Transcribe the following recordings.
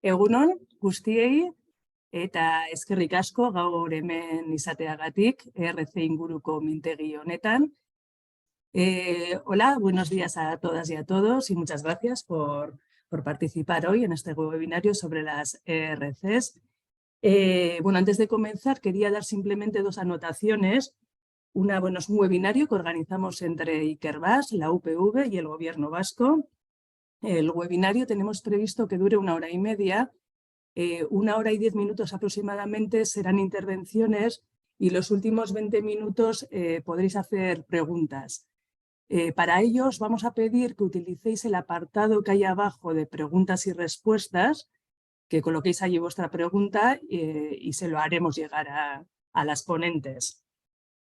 Egunon guztiei eta eskerrik asko gaur hemen izateagatik ERC inguruko mintegi honetan. Hola, buenos días a todas y a todos y muchas gracias por participar hoy en este webinario sobre las ERCs. Bueno, antes de comenzar quería dar simplemente dos anotaciones. Bueno, es un webinario que organizamos entre Ikerbasque, la UPV y el Gobierno vasco. El webinario tenemos previsto que dure 1 hora y media. 1 hora y 10 minutos aproximadamente serán intervenciones y los últimos 20 minutos podréis hacer preguntas. Para ellos vamos a pedir que utilicéis el apartado que hay abajo de preguntas y respuestas, que coloquéis allí vuestra pregunta y se lo haremos llegar a las ponentes.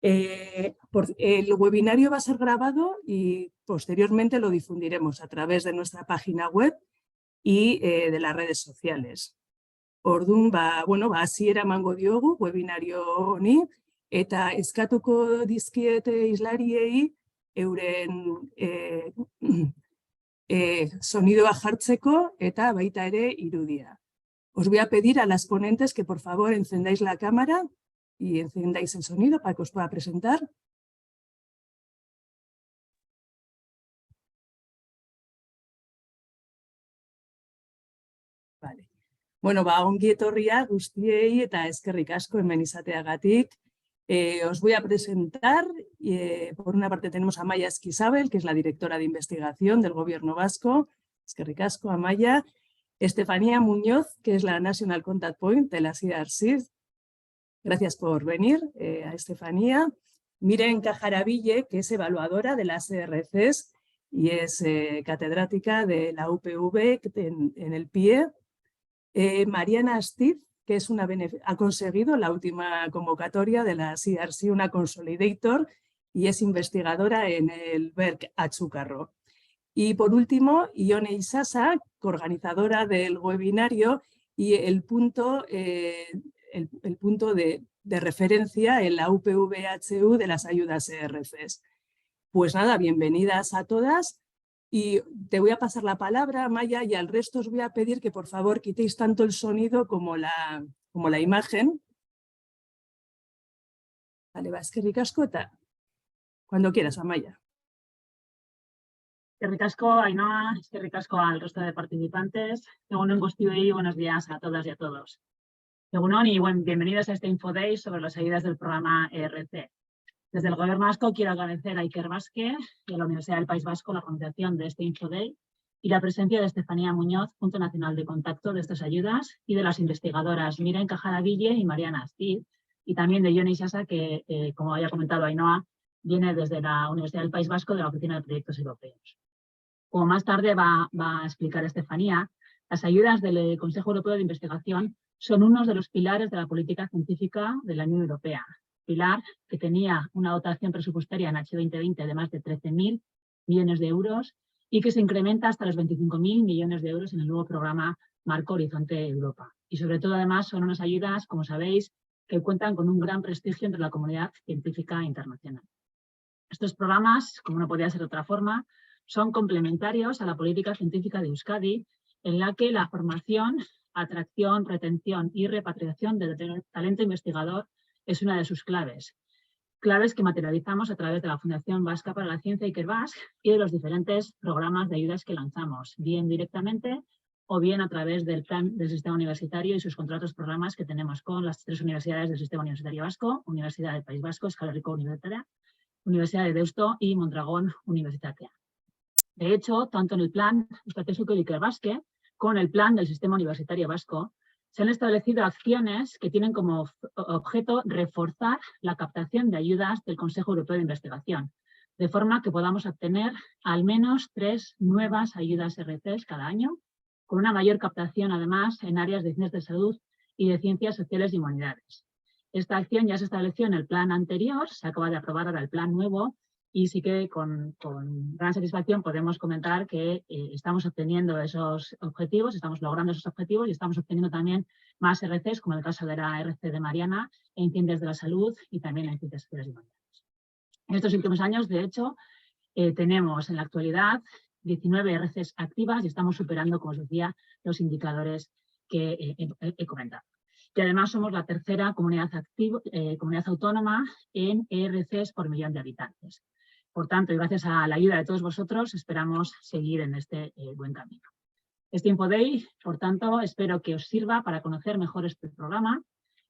El webinario va a ser grabado y posteriormente lo difundiremos a través de nuestra página web y de las redes sociales. Orduan, hasiera emango diogu webinario honi eta eskatuko dizkiete islariei euren sonidoa jartzeko eta baita ere irudia. Os voy a pedir a las ponentes que por favor encendáis la cámara y encendáis el sonido para que os pueda presentar. Vale. Bueno, ongi etorria guztiei eta eskerrik asko hemen izateagatik. Os voy a presentar. Por una parte tenemos a Amaia Esquisabel, que es la directora de investigación del Gobierno vasco. Eskerrik asko, Amaia. Estefanía Muñoz, que es la National Contact Point de las IRCs. Gracias por venir, a Estefanía. Miren Cajaraville, que es evaluadora de las ERCs y es catedrática de la UPV en el PIE. Mariana Astiz, que es ha conseguido la última convocatoria de la CRC, una Consolidator, y es investigadora en el BERC Achucarro. Y por último, Ione Isasa, coorganizadora del webinario y el punto de referencia en la UPV-HU de las ayudas ERCs. Pues nada, bienvenidas a todas. Y te voy a pasar la palabra, Maya, y al resto os voy a pedir que por favor quitéis tanto el sonido como la imagen. Vale, eskerrik asko eta cuando quieras, Amaya. Eskerrik asko, Ainhoa, eskerrik asko al resto de participantes. Egunon guztioi, buenos días a todas y a todos. Egunon y bienvenidos a este Infoday sobre las ayudas del programa ERC. Desde el Gobierno vasco quiero agradecer a Ikerbasque y a la Universidad del País Vasco la organización de este Infoday y la presencia de Estefanía Muñoz, Punto Nacional de Contacto de estas ayudas, y de las investigadoras Miren Cajaraville y Mariana Astiz, y también de Ione Isasa, que, como había comentado Ainhoa, viene desde la Universidad del País Vasco de la Oficina de Proyectos Europeos. Como más tarde va a explicar Estefanía, las ayudas del Consejo Europeo de Investigación son uno de los pilares de la política científica de la Unión Europea. Pilar que tenía una dotación presupuestaria en H2020 de más de 13.000 millones de euros y que se incrementa hasta los 25.000 millones de euros en el nuevo programa Marco Horizonte Europa. Y sobre todo, además, son unas ayudas, como sabéis, que cuentan con un gran prestigio entre la comunidad científica internacional. Estos programas, como no podía ser de otra forma, son complementarios a la política científica de Euskadi, en la que la formación, atracción, retención y repatriación de talento investigador es una de sus claves. Claves que materializamos a través de la Fundación Vasca para la Ciencia Ikerbasque y de los diferentes programas de ayudas que lanzamos, bien directamente o bien a través del plan del sistema universitario y sus contratos programas que tenemos con las 3 universidades del sistema universitario vasco, Universidad del País Vasco, Euskal Herriko Unibertsitatea, Universidad de Deusto y Mondragón Universitatea. De hecho, tanto en el plan estratégico de Ikerbasque como en el plan del sistema universitario vasco, se han establecido acciones que tienen como objeto reforzar la captación de ayudas del Consejo Europeo de Investigación, de forma que podamos obtener al menos 3 nuevas ayudas ERCs cada año, con una mayor captación además en áreas de ciencias de salud y de ciencias sociales y humanidades. Esta acción ya se estableció en el plan anterior, se acaba de aprobar ahora el plan nuevo, y sí que con gran satisfacción podemos comentar que estamos obteniendo esos objetivos, estamos logrando esos objetivos y estamos obteniendo también más ERCs, como el caso de la ERC de Mariana, en ciencias de la salud y también en ciencias sociales y humanidades. En estos últimos años, de hecho, tenemos en la actualidad 19 ERCs activas y estamos superando, como os decía, los indicadores que he comentado. Y además somos la tercera comunidad autónoma en ERCs por millón de habitantes. Por tanto, y gracias a la ayuda de todos vosotros, esperamos seguir en este buen camino. Este InfoDay, por tanto, espero que os sirva para conocer mejor este programa,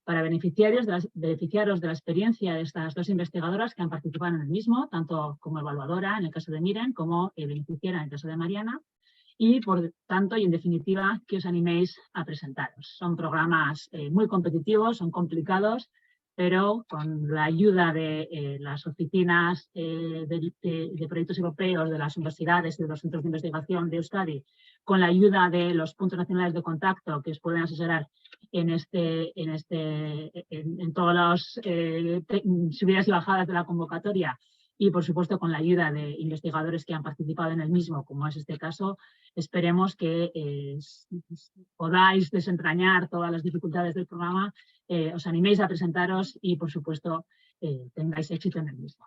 para beneficiaros de la experiencia de estas dos investigadoras que han participado en el mismo, tanto como evaluadora en el caso de Miren, como beneficiaria en el caso de Mariana, y por tanto, y en definitiva, que os animéis a presentaros. Son programas muy competitivos, son complicados, pero con la ayuda de las oficinas de proyectos europeos, de las universidades y de los centros de investigación de Euskadi, con la ayuda de los puntos nacionales de contacto que os pueden asesorar en todas las subidas y bajadas de la convocatoria, y por supuesto con la ayuda de investigadores que han participado en el mismo, como es este caso, esperemos que podáis desentrañar todas las dificultades del programa, os animéis a presentaros y por supuesto tengáis éxito en el mismo.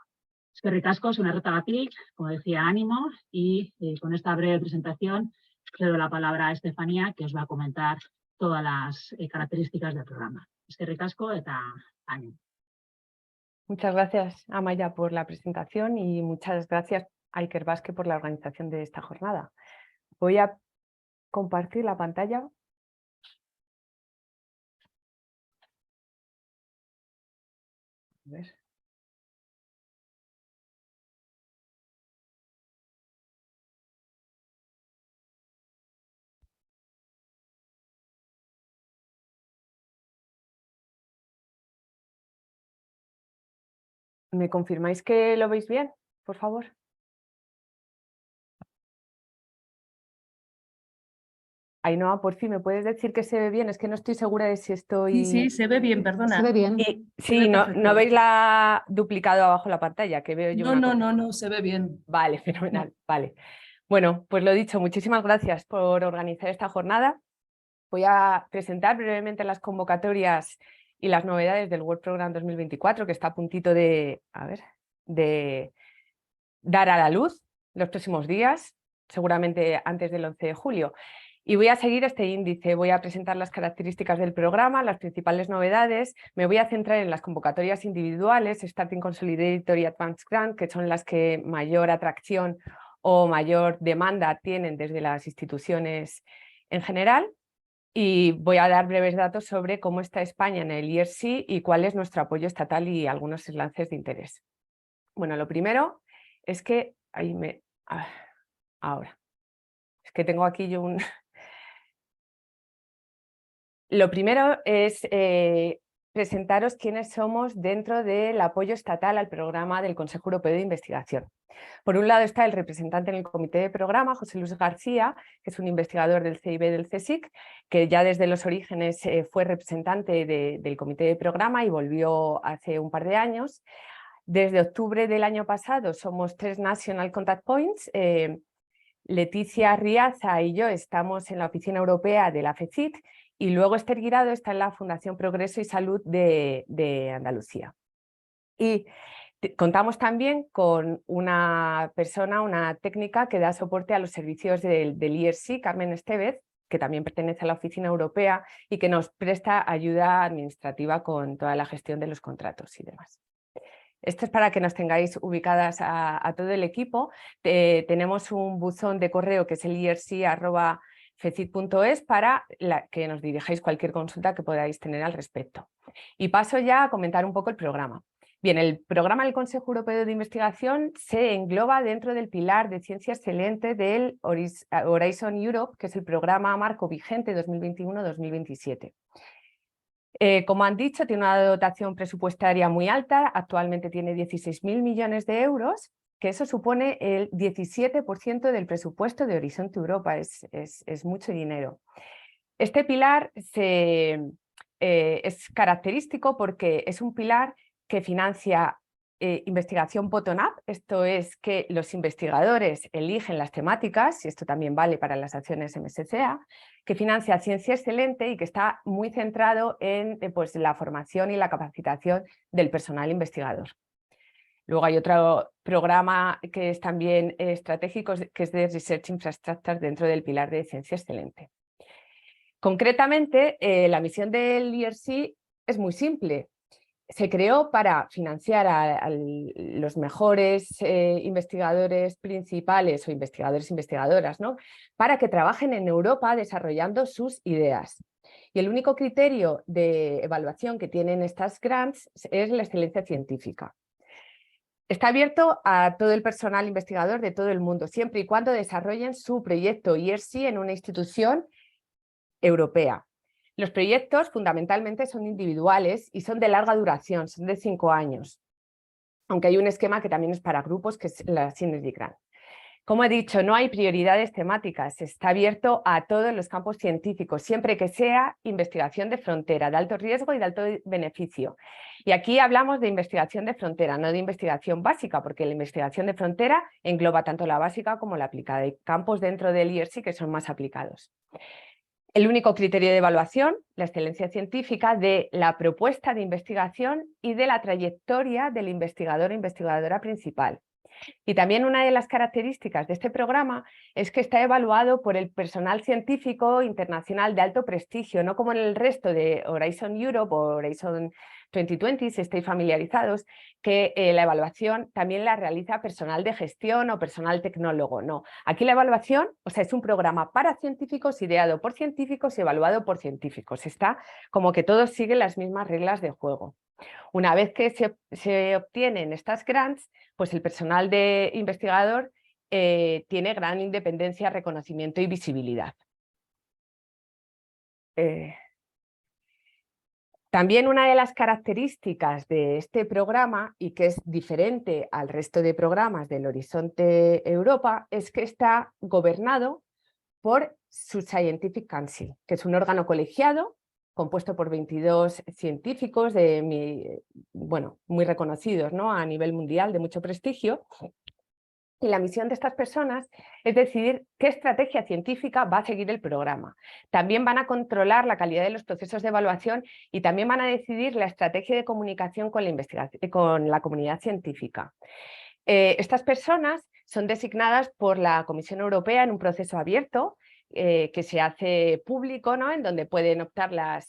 Eskerrik asko, una retagatik, como decía, ánimo, y con esta breve presentación cedo la palabra a Estefanía, que os va a comentar todas las características del programa. Eskerrik asko eta ánimo. Muchas gracias, Amaya, por la presentación y muchas gracias a Ikerbasque por la organización de esta jornada. Voy a compartir la pantalla. A ver. ¿Me confirmáis que lo veis bien, por favor? Ainhoa, por fin, ¿me puedes decir que se ve bien? Es que no estoy segura de si estoy... Sí, se ve bien, perdona. Se ve bien. Sí, no veis la duplicado abajo la pantalla, que veo yo. No, se ve bien. Vale, fenomenal, vale. Bueno, pues lo dicho, muchísimas gracias por organizar esta jornada. Voy a presentar brevemente las convocatorias y las novedades del World Program 2024, que está a puntito de dar a la luz los próximos días, seguramente antes del 11 de julio. Y voy a seguir este índice, voy a presentar las características del programa, las principales novedades, me voy a centrar en las convocatorias individuales, Starting Consolidator y Advanced Grant, que son las que mayor atracción o mayor demanda tienen desde las instituciones en general. Y voy a dar breves datos sobre cómo está España en el ERC y cuál es nuestro apoyo estatal y algunos enlaces de interés. Bueno, lo primero es que... Ahora. Es que tengo aquí yo un... Lo primero es presentaros quiénes somos dentro del apoyo estatal al programa del Consejo Europeo de Investigación. Por un lado está el representante en el comité de programa, José Luis García, que es un investigador del CIB del CSIC, que ya desde los orígenes fue representante del comité de programa y volvió hace un par de años. Desde octubre del año pasado somos 3 National Contact Points. Leticia Riaza y yo estamos en la oficina europea de la FECIT y luego Esther Guirado está en la Fundación Progreso y Salud de Andalucía. Y contamos también con una persona, una técnica que da soporte a los servicios del ERC, Carmen Estevez, que también pertenece a la oficina europea y que nos presta ayuda administrativa con toda la gestión de los contratos y demás. Esto es para que nos tengáis ubicadas a todo el equipo. Tenemos un buzón de correo que es el irc@fecit.es para que nos dirijáis cualquier consulta que podáis tener al respecto. Y paso ya a comentar un poco el programa. Bien, el programa del Consejo Europeo de Investigación se engloba dentro del pilar de ciencia excelente del Horizon Europe, que es el programa marco vigente 2021-2027. Como han dicho, tiene una dotación presupuestaria muy alta, actualmente tiene 16.000 millones de euros, que eso supone el 17% del presupuesto de Horizonte Europa, es mucho dinero. Este pilar es característico porque es un pilar que financia investigación bottom-up, esto es que los investigadores eligen las temáticas, y esto también vale para las acciones MSCA, que financia ciencia excelente y que está muy centrado en la formación y la capacitación del personal investigador. Luego hay otro programa que es también estratégico, que es de Research Infrastructure dentro del pilar de ciencia excelente. Concretamente, la misión del ERC es muy simple. Se creó para financiar a los mejores investigadores principales o investigadoras, ¿no? Para que trabajen en Europa desarrollando sus ideas. Y el único criterio de evaluación que tienen estas grants es la excelencia científica. Está abierto a todo el personal investigador de todo el mundo, siempre y cuando desarrollen su proyecto ERC en una institución europea. Los proyectos fundamentalmente son individuales y son de larga duración, son de 5 años, aunque hay un esquema que también es para grupos, que es la Synergy Grant. Como he dicho, no hay prioridades temáticas, está abierto a todos los campos científicos, siempre que sea investigación de frontera, de alto riesgo y de alto beneficio. Y aquí hablamos de investigación de frontera, no de investigación básica, porque la investigación de frontera engloba tanto la básica como la aplicada. Hay campos dentro del ERC que son más aplicados. El único criterio de evaluación, la excelencia científica de la propuesta de investigación y de la trayectoria del investigador o investigadora principal. Y también una de las características de este programa es que está evaluado por el personal científico internacional de alto prestigio, no como en el resto de Horizon Europe o Horizon 2020, si estáis familiarizados, que la evaluación también la realiza personal de gestión o personal tecnólogo. No, aquí la evaluación, o sea, es un programa para científicos, ideado por científicos y evaluado por científicos. Está como que todos siguen las mismas reglas de juego. Una vez que se obtienen estas grants, pues el personal de investigador tiene gran independencia, reconocimiento y visibilidad. También una de las características de este programa, y que es diferente al resto de programas del Horizonte Europa, es que está gobernado por su Scientific Council, que es un órgano colegiado compuesto por 22 científicos muy reconocidos, ¿no? A nivel mundial, de mucho prestigio. Y la misión de estas personas es decidir qué estrategia científica va a seguir el programa. También van a controlar la calidad de los procesos de evaluación y también van a decidir la estrategia de comunicación con la comunidad científica. Estas personas son designadas por la Comisión Europea en un proceso abierto que se hace público, ¿no? En donde pueden optar las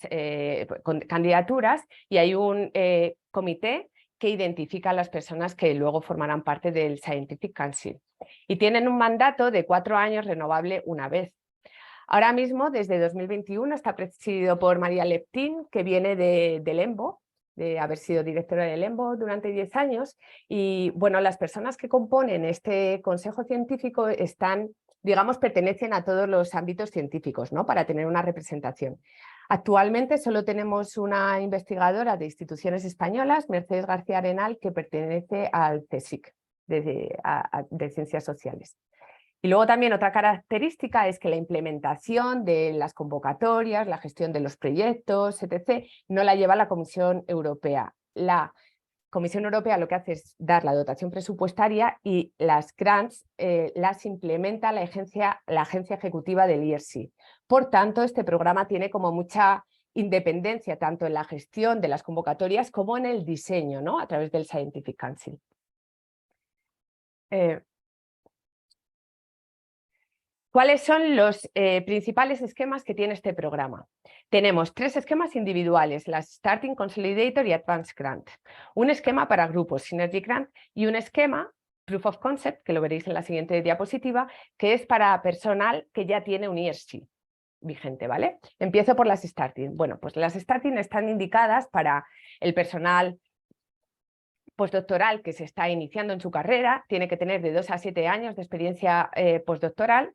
candidaturas y hay un comité que identifica a las personas que luego formarán parte del Scientific Council. Y tienen un mandato de 4 años renovable una vez. Ahora mismo, desde 2021, está presidido por María Leptín, que viene del EMBO, de haber sido directora del EMBO durante 10 años. Y bueno, las personas que componen este consejo científico pertenecen a todos los ámbitos científicos, ¿no? Para tener una representación. Actualmente solo tenemos una investigadora de instituciones españolas, Mercedes García Arenal, que pertenece al CSIC de Ciencias Sociales. Y luego también otra característica es que la implementación de las convocatorias, la gestión de los proyectos, etc., no la lleva la Comisión Europea. La Comisión Europea lo que hace es dar la dotación presupuestaria y las grants las implementa la agencia ejecutiva del ERC. Por tanto, este programa tiene como mucha independencia tanto en la gestión de las convocatorias como en el diseño, ¿no? A través del Scientific Council. ¿Cuáles son los principales esquemas que tiene este programa? Tenemos 3 esquemas individuales, la Starting, Consolidator y Advanced Grant. Un esquema para grupos, Synergy Grant, y un esquema, Proof of Concept, que lo veréis en la siguiente diapositiva, que es para personal que ya tiene un ERC vigente, ¿vale? Empiezo por las Starting. Bueno, pues las Starting están indicadas para el personal postdoctoral que se está iniciando en su carrera, tiene que tener de 2 a 7 años de experiencia postdoctoral.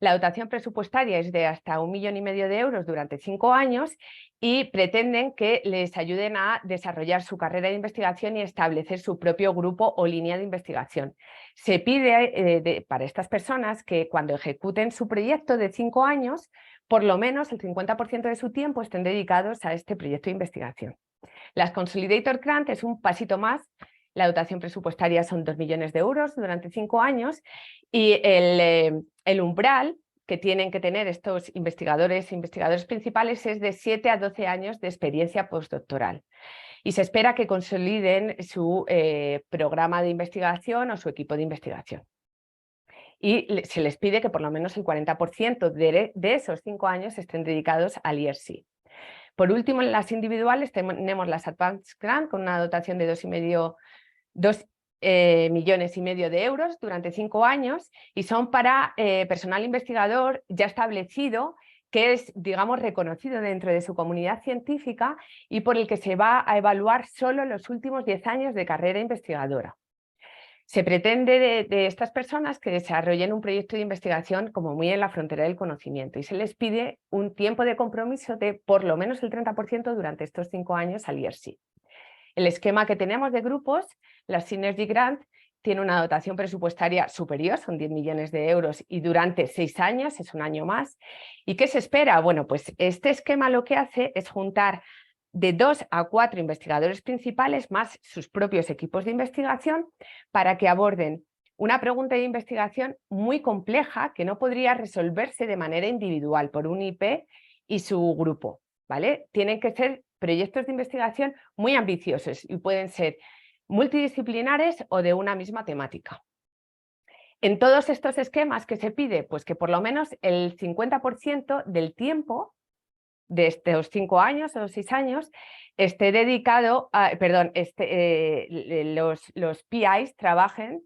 La dotación presupuestaria es de hasta 1,5 millones de euros durante 5 años y pretenden que les ayuden a desarrollar su carrera de investigación y establecer su propio grupo o línea de investigación. Se pide para estas personas que cuando ejecuten su proyecto de 5 años, por lo menos el 50% de su tiempo estén dedicados a este proyecto de investigación. Las Consolidator Grant es un pasito más. La dotación presupuestaria son 2 millones de euros durante 5 años y el umbral que tienen que tener estos investigadores e investigadores principales es de 7 a 12 años de experiencia postdoctoral. Y se espera que consoliden su programa de investigación o su equipo de investigación. y se les pide que por lo menos el 40% de esos 5 años estén dedicados al ERC. Por último, en las individuales tenemos las Advanced Grant con una dotación de 2,5 millones de euros durante 5 años y son para personal investigador ya establecido que es, digamos, reconocido dentro de su comunidad científica y por el que se va a evaluar solo los últimos 10 años de carrera investigadora. Se pretende de estas personas que desarrollen un proyecto de investigación como muy en la frontera del conocimiento y se les pide un tiempo de compromiso de por lo menos el 30% durante estos 5 años al ERC. El esquema que tenemos de grupos, la Synergy Grant, tiene una dotación presupuestaria superior, son 10 millones de euros y durante 6 años, es un año más. ¿Y qué se espera? Bueno, pues este esquema lo que hace es juntar de 2 a 4 investigadores principales más sus propios equipos de investigación para que aborden una pregunta de investigación muy compleja que no podría resolverse de manera individual por un IP y su grupo, ¿vale? Tienen que ser proyectos de investigación muy ambiciosos y pueden ser multidisciplinares o de una misma temática. En todos estos esquemas que se pide, pues que por lo menos el 50% del tiempo de estos 5 años o 6 años esté dedicado a, los PIs trabajen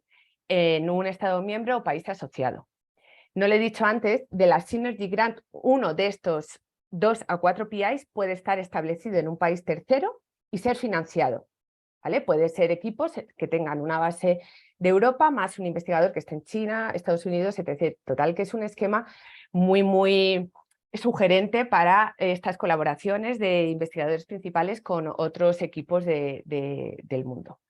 en un Estado miembro o país asociado. No le he dicho antes, de la Synergy Grant, uno de estos 2 a 4 PIs puede estar establecido en un país tercero y ser financiado, ¿vale? Puede ser equipos que tengan una base de Europa más un investigador que esté en China, Estados Unidos, etc. Total, que es un esquema muy sugerente para estas colaboraciones de investigadores principales con otros equipos del mundo.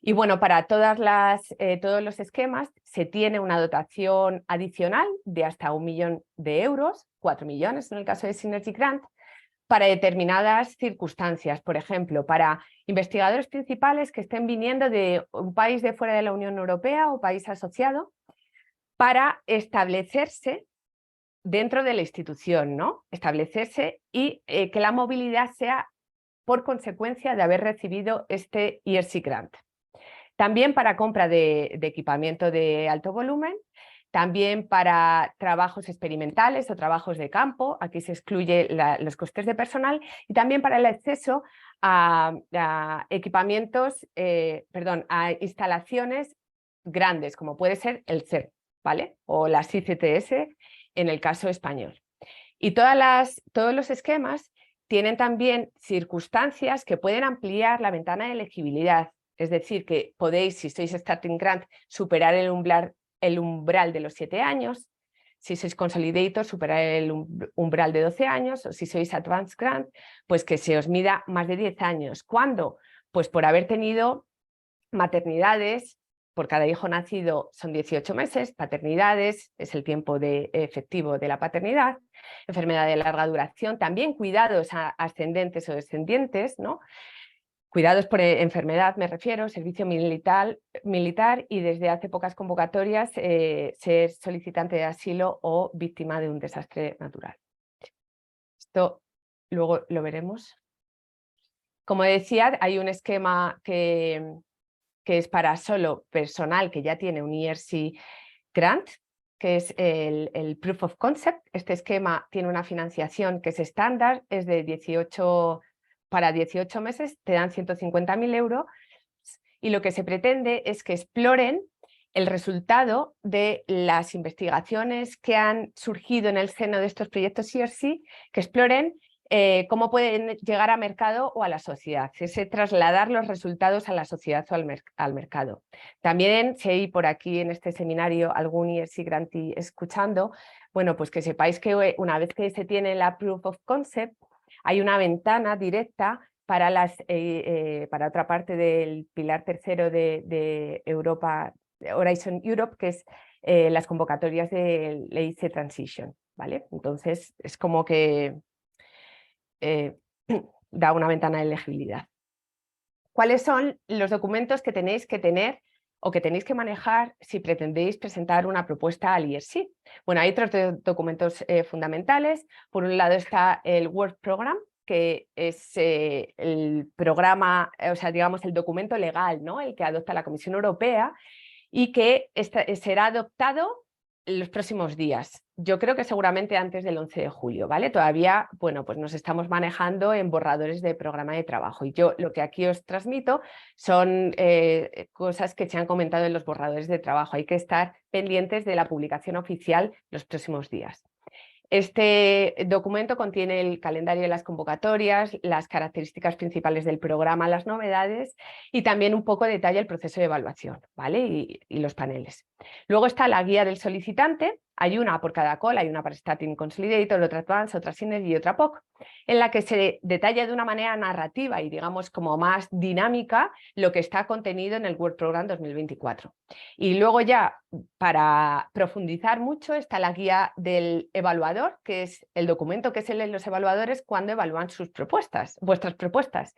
Y bueno, para todos los esquemas se tiene una dotación adicional de hasta 1 millón de euros, 4 millones en el caso de Synergy Grant, para determinadas circunstancias. Por ejemplo, para investigadores principales que estén viniendo de un país de fuera de la Unión Europea o país asociado, para establecerse dentro de la institución, ¿no? Establecerse y que la movilidad sea por consecuencia de haber recibido este ERC Grant. También para compra de equipamiento de alto volumen, también para trabajos experimentales o trabajos de campo, aquí se excluye los costes de personal, y también para el acceso a equipamientos, a instalaciones grandes, como puede ser el CERN, ¿vale? O las ICTS en el caso español. Y todos los esquemas tienen también circunstancias que pueden ampliar la ventana de elegibilidad. Es decir, que podéis, si sois Starting Grant, superar el umbral de los 7 años, si sois Consolidator, superar el umbral de 12 años, o si sois Advanced Grant, pues que se os mida más de 10 años. ¿Cuándo? Pues por haber tenido maternidades, por cada hijo nacido son 18 meses, paternidades, es el tiempo efectivo de la paternidad, enfermedad de larga duración, también cuidados ascendentes o descendientes, ¿no? Cuidados por enfermedad, me refiero, servicio militar y desde hace pocas convocatorias ser solicitante de asilo o víctima de un desastre natural. Esto luego lo veremos. Como decía, hay un esquema que es para solo personal que ya tiene un ERC Grant, que es el Proof of Concept. Este esquema tiene una financiación que es estándar, es de 18... Para 18 meses te dan 150.000 euros y lo que se pretende es que exploren el resultado de las investigaciones que han surgido en el seno de estos proyectos ERC, que exploren cómo pueden llegar a mercado o a la sociedad, es trasladar los resultados a la sociedad o al mercado. También, si hay por aquí en este seminario algún ERC grantee escuchando, bueno, pues que sepáis que una vez que se tiene la Proof of Concept, hay una ventana directa para otra parte del pilar tercero de Europa, Horizon Europe, que es las convocatorias de EIC Transition, ¿vale? Entonces es como que da una ventana de elegibilidad. ¿Cuáles son los documentos que tenéis que tener o que tenéis que manejar si pretendéis presentar una propuesta al ERC? Bueno, hay 3 documentos fundamentales. Por un lado está el Work Program, que es el programa, o sea, digamos, el documento legal, ¿no? El que adopta la Comisión Europea y que será adoptado en los próximos días. Yo creo que seguramente antes del 11 de julio, ¿vale? Todavía, bueno, pues nos estamos manejando en borradores de programa de trabajo y yo lo que aquí os transmito son cosas que se han comentado en los borradores de trabajo. Hay que estar pendientes de la publicación oficial los próximos días. Este documento contiene el calendario de las convocatorias, las características principales del programa, las novedades y también un poco detalla el proceso de evaluación, ¿vale? Y los paneles. Luego está la guía del solicitante, hay una por cada call, hay una para Starting Consolidator, otra Advanced, otra Synergy y otra POC, en la que se detalla de una manera narrativa y digamos como más dinámica lo que está contenido en el Work Program 2024. Y luego ya para profundizar mucho está la guía del evaluador, que es el documento que se leen los evaluadores cuando evalúan sus propuestas, vuestras propuestas.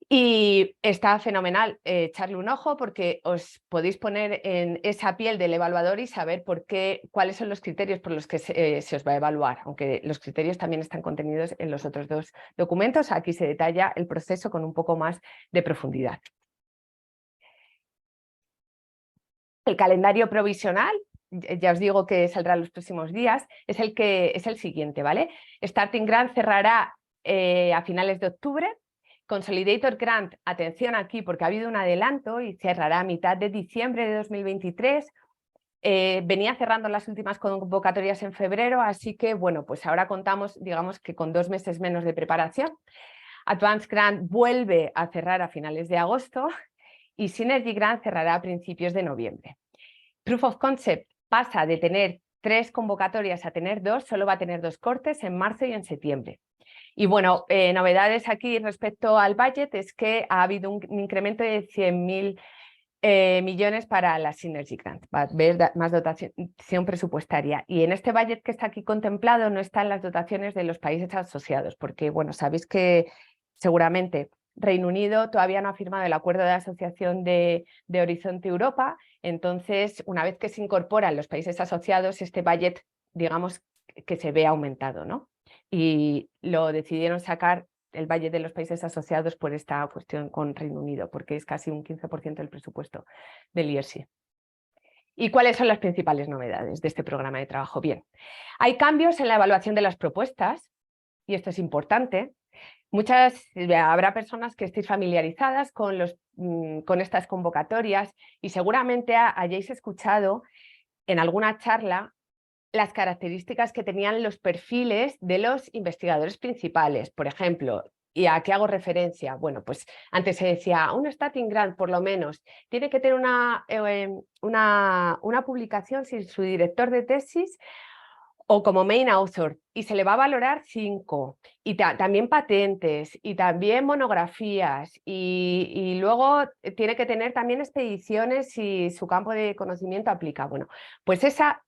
Y está fenomenal echarle un ojo porque os podéis poner en esa piel del evaluador y saber cuáles son los criterios por los que se os va a evaluar, aunque los criterios también están contenidos en los otros dos documentos. Aquí se detalla el proceso con un poco más de profundidad. El calendario provisional, ya os digo que saldrá los próximos días, es el siguiente, ¿vale? Starting Grant cerrará a finales de octubre. Consolidator Grant, atención aquí porque ha habido un adelanto y cerrará a mitad de diciembre de 2023. Venía cerrando las últimas convocatorias en febrero, así que bueno, pues ahora contamos, digamos que con 2 meses menos de preparación. Advanced Grant vuelve a cerrar a finales de agosto y Synergy Grant cerrará a principios de noviembre. Proof of Concept pasa de tener 3 convocatorias a tener 2, solo va a tener 2 cortes en marzo y en septiembre. Y bueno, novedades aquí respecto al budget es que ha habido un incremento de 100.000 millones para la Synergy Grant, va a haber más dotación presupuestaria. Y en este budget que está aquí contemplado no están las dotaciones de los países asociados, porque bueno, sabéis que seguramente Reino Unido todavía no ha firmado el acuerdo de asociación de Horizonte Europa, entonces una vez que se incorporan los países asociados, este budget, digamos, que se ve aumentado, ¿no? Y lo decidieron sacar el budget de los países asociados por esta cuestión con Reino Unido, porque es casi un 15% del presupuesto del IERSI. ¿Y cuáles son las principales novedades de este programa de trabajo? Bien, hay cambios en la evaluación de las propuestas, y esto es importante. Habrá personas que estéis familiarizadas con estas convocatorias y seguramente hayáis escuchado en alguna charla las características que tenían los perfiles de los investigadores principales. Por ejemplo, ¿y a qué hago referencia? Bueno, pues antes se decía, un Starting Grant por lo menos tiene que tener una publicación sin su director de tesis o como main author, y se le va a valorar 5, y también patentes, y también monografías, y luego tiene que tener también expediciones si su campo de conocimiento aplica. Bueno, pues esa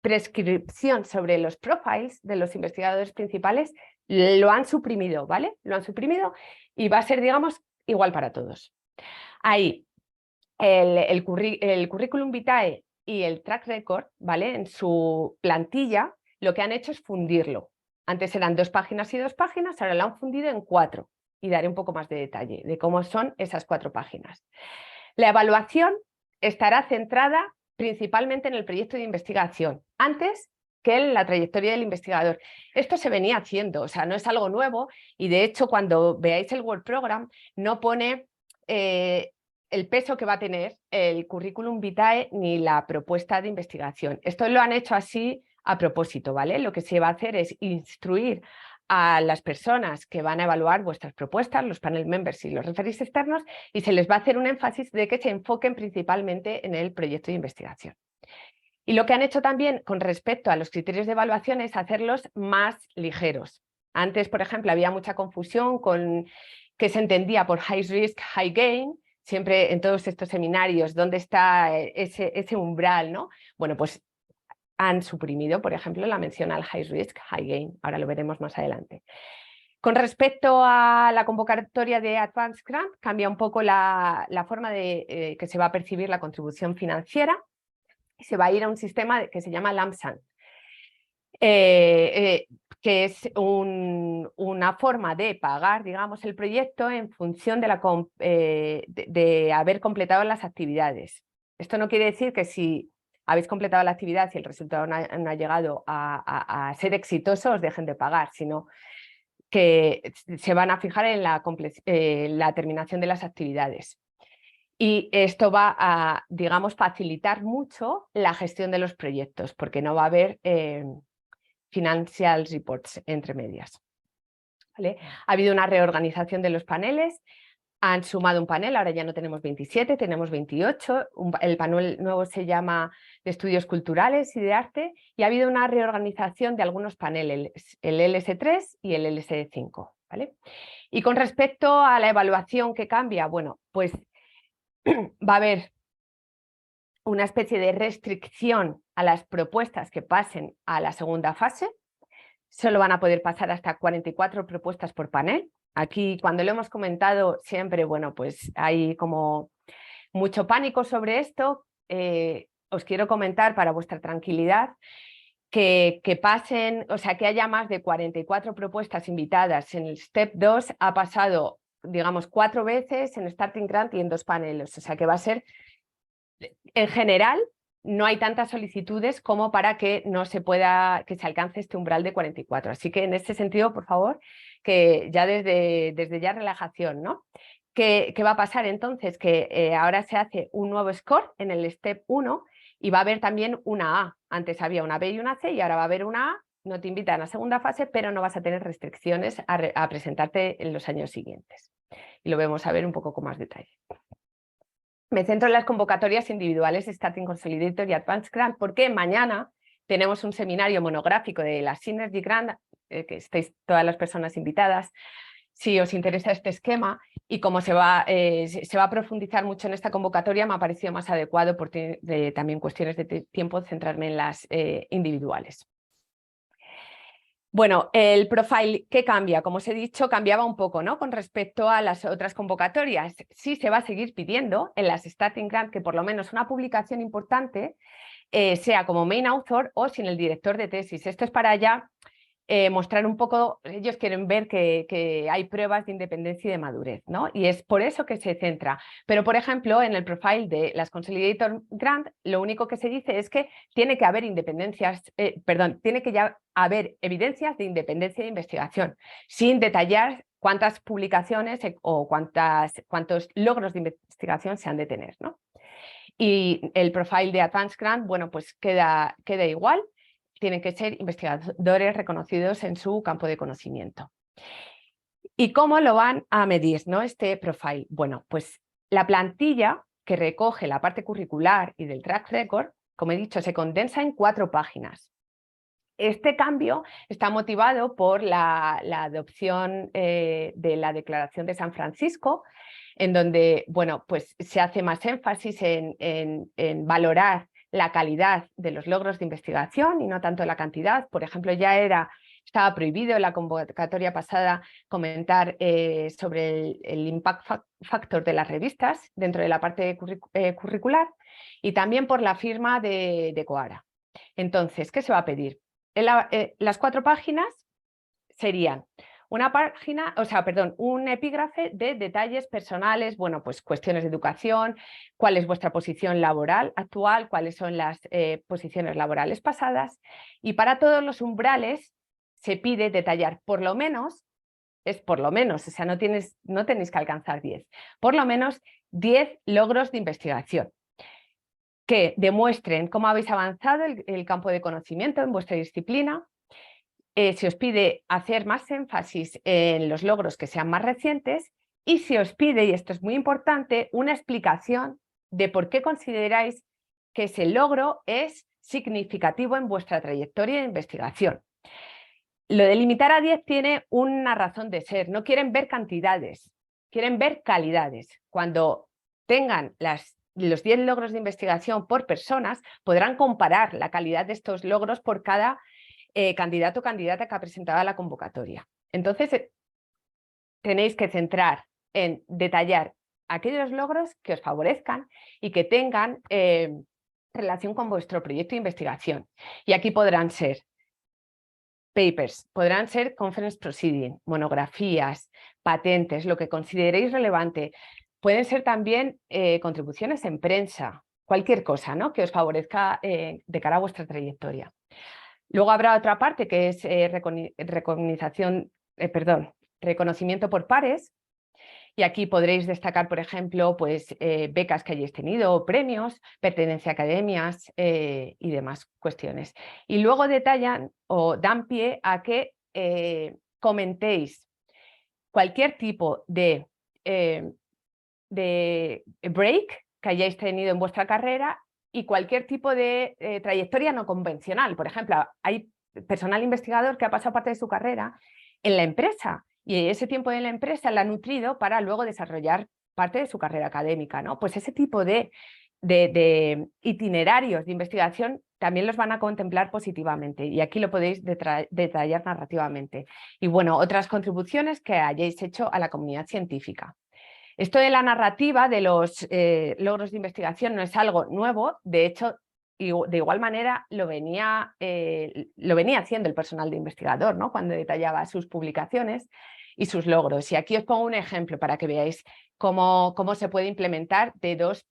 prescripción sobre los profiles de los investigadores principales lo han suprimido, ¿vale? Lo han suprimido y va a ser, digamos, igual para todos. Ahí el currículum vitae y el track record, ¿vale? En su plantilla lo que han hecho es fundirlo. Antes eran 2 páginas y 2 páginas, ahora lo han fundido en 4 y daré un poco más de detalle de cómo son esas 4 páginas. La evaluación estará centrada principalmente en el proyecto de investigación, antes que en la trayectoria del investigador. Esto se venía haciendo, o sea, no es algo nuevo y de hecho cuando veáis el Work Program no pone el peso que va a tener el currículum vitae ni la propuesta de investigación. Esto lo han hecho así a propósito, ¿vale? Lo que se va a hacer es instruir a las personas que van a evaluar vuestras propuestas, los panel members y los referees externos, y se les va a hacer un énfasis de que se enfoquen principalmente en el proyecto de investigación. Y lo que han hecho también con respecto a los criterios de evaluación es hacerlos más ligeros. Antes, por ejemplo, había mucha confusión con qué se entendía por high risk, high gain, siempre en todos estos seminarios, ¿dónde está ese umbral, ¿no? Bueno, pues han suprimido, por ejemplo, la mención al high risk, high gain. Ahora lo veremos más adelante. Con respecto a la convocatoria de Advanced Grant, cambia un poco la forma de que se va a percibir la contribución financiera y se va a ir a un sistema que se llama lump sum, que es una forma de pagar, digamos, el proyecto en función de haber completado las actividades. Esto no quiere decir que si habéis completado la actividad y el resultado no ha llegado a ser exitoso, os dejen de pagar, sino que se van a fijar en la terminación de las actividades. Y esto va a, digamos, facilitar mucho la gestión de los proyectos, porque no va a haber financial reports entre medias. ¿Vale? Ha habido una reorganización de los paneles. Han sumado un panel, ahora ya no tenemos 27, tenemos 28. El panel nuevo se llama de Estudios Culturales y de Arte, y ha habido una reorganización de algunos paneles, el LS3 y el LS5. ¿Vale? Y con respecto a la evaluación que cambia, bueno, pues va a haber una especie de restricción a las propuestas que pasen a la segunda fase. Solo van a poder pasar hasta 44 propuestas por panel. Aquí, cuando lo hemos comentado siempre, bueno, pues hay como mucho pánico sobre esto. Os quiero comentar, para vuestra tranquilidad, que pasen, o sea, que haya más de 44 propuestas invitadas en el Step 2 ha pasado, digamos, 4 veces en Starting Grant y en 2 paneles. O sea, que va a ser, en general, no hay tantas solicitudes como para que no se pueda, que se alcance este umbral de 44. Así que en este sentido, por favor, que ya desde ya relajación, ¿no? ¿Qué va a pasar entonces? Que ahora se hace un nuevo score en el Step 1 y va a haber también una A. Antes había una B y una C y ahora va a haber una A. No te invitan a segunda fase, pero no vas a tener restricciones a presentarte en los años siguientes. Y lo vamos a ver un poco con más detalle. Me centro en las convocatorias individuales Starting Consolidator y Advanced Grant, porque mañana tenemos un seminario monográfico de la Synergy Grant, que estáis todas las personas invitadas, si os interesa este esquema, y como se va a profundizar mucho en esta convocatoria, me ha parecido más adecuado por también cuestiones de tiempo centrarme en las individuales. Bueno, el profile, ¿qué cambia? Como os he dicho, cambiaba un poco, ¿no? Con respecto a las otras convocatorias. Sí se va a seguir pidiendo en las Starting Grant que por lo menos una publicación importante sea como main author o sin el director de tesis. Esto es para ya mostrar un poco, ellos quieren ver que hay pruebas de independencia y de madurez, ¿no? Y es por eso que se centra. Pero, por ejemplo, en el profile de las Consolidator Grant, lo único que se dice es que tiene que haber tiene que ya haber evidencias de independencia de investigación, sin detallar cuántas publicaciones o cuántos logros de investigación se han de tener, ¿no? Y el profile de Advanced Grant, bueno, pues queda igual. Tienen que ser investigadores reconocidos en su campo de conocimiento. ¿Y cómo lo van a medir, ¿no? Este profile? Bueno, pues la plantilla que recoge la parte curricular y del track record, como he dicho, se condensa en 4 páginas. Este cambio está motivado por la adopción de la Declaración de San Francisco, en donde, bueno, pues se hace más énfasis en valorar la calidad de los logros de investigación y no tanto la cantidad. Por ejemplo, estaba prohibido en la convocatoria pasada comentar sobre el impact factor de las revistas dentro de la parte curricular, y también por la firma de Coara. Entonces, ¿qué se va a pedir? Las 4 páginas serían un epígrafe de detalles personales, bueno, pues cuestiones de educación, cuál es vuestra posición laboral actual, cuáles son las posiciones laborales pasadas, y para todos los umbrales se pide detallar por lo menos, o sea, no tenéis que alcanzar 10, por lo menos 10 logros de investigación que demuestren cómo habéis avanzado el campo de conocimiento en vuestra disciplina. Se os pide hacer más énfasis en los logros que sean más recientes, y se os pide, y esto es muy importante, una explicación de por qué consideráis que ese logro es significativo en vuestra trayectoria de investigación. Lo de limitar a 10 tiene una razón de ser. No quieren ver cantidades, quieren ver calidades. Cuando tengan los 10 logros de investigación por personas, podrán comparar la calidad de estos logros por cada candidato o candidata que ha presentado a la convocatoria. Entonces, tenéis que centrar en detallar aquellos logros que os favorezcan y que tengan relación con vuestro proyecto de investigación. Y aquí podrán ser papers, podrán ser conference proceeding, monografías, patentes, lo que consideréis relevante. Pueden ser también contribuciones en prensa, cualquier cosa, ¿no?, que os favorezca de cara a vuestra trayectoria. Luego habrá otra parte que es reconocimiento por pares, y aquí podréis destacar, por ejemplo, pues, becas que hayáis tenido, premios, pertenencia a academias y demás cuestiones. Y luego detallan o dan pie a que comentéis cualquier tipo de break que hayáis tenido en vuestra carrera y cualquier tipo de trayectoria no convencional. Por ejemplo, hay personal investigador que ha pasado parte de su carrera en la empresa y ese tiempo en la empresa la ha nutrido para luego desarrollar parte de su carrera académica, ¿no? Pues ese tipo de itinerarios de investigación también los van a contemplar positivamente y aquí lo podéis detallar narrativamente. Y bueno, otras contribuciones que hayáis hecho a la comunidad científica. Esto de la narrativa de los logros de investigación no es algo nuevo, de hecho, de igual manera lo venía haciendo el personal de investigador, ¿no?, cuando detallaba sus publicaciones y sus logros. Y aquí os pongo un ejemplo para que veáis cómo se puede implementar de dos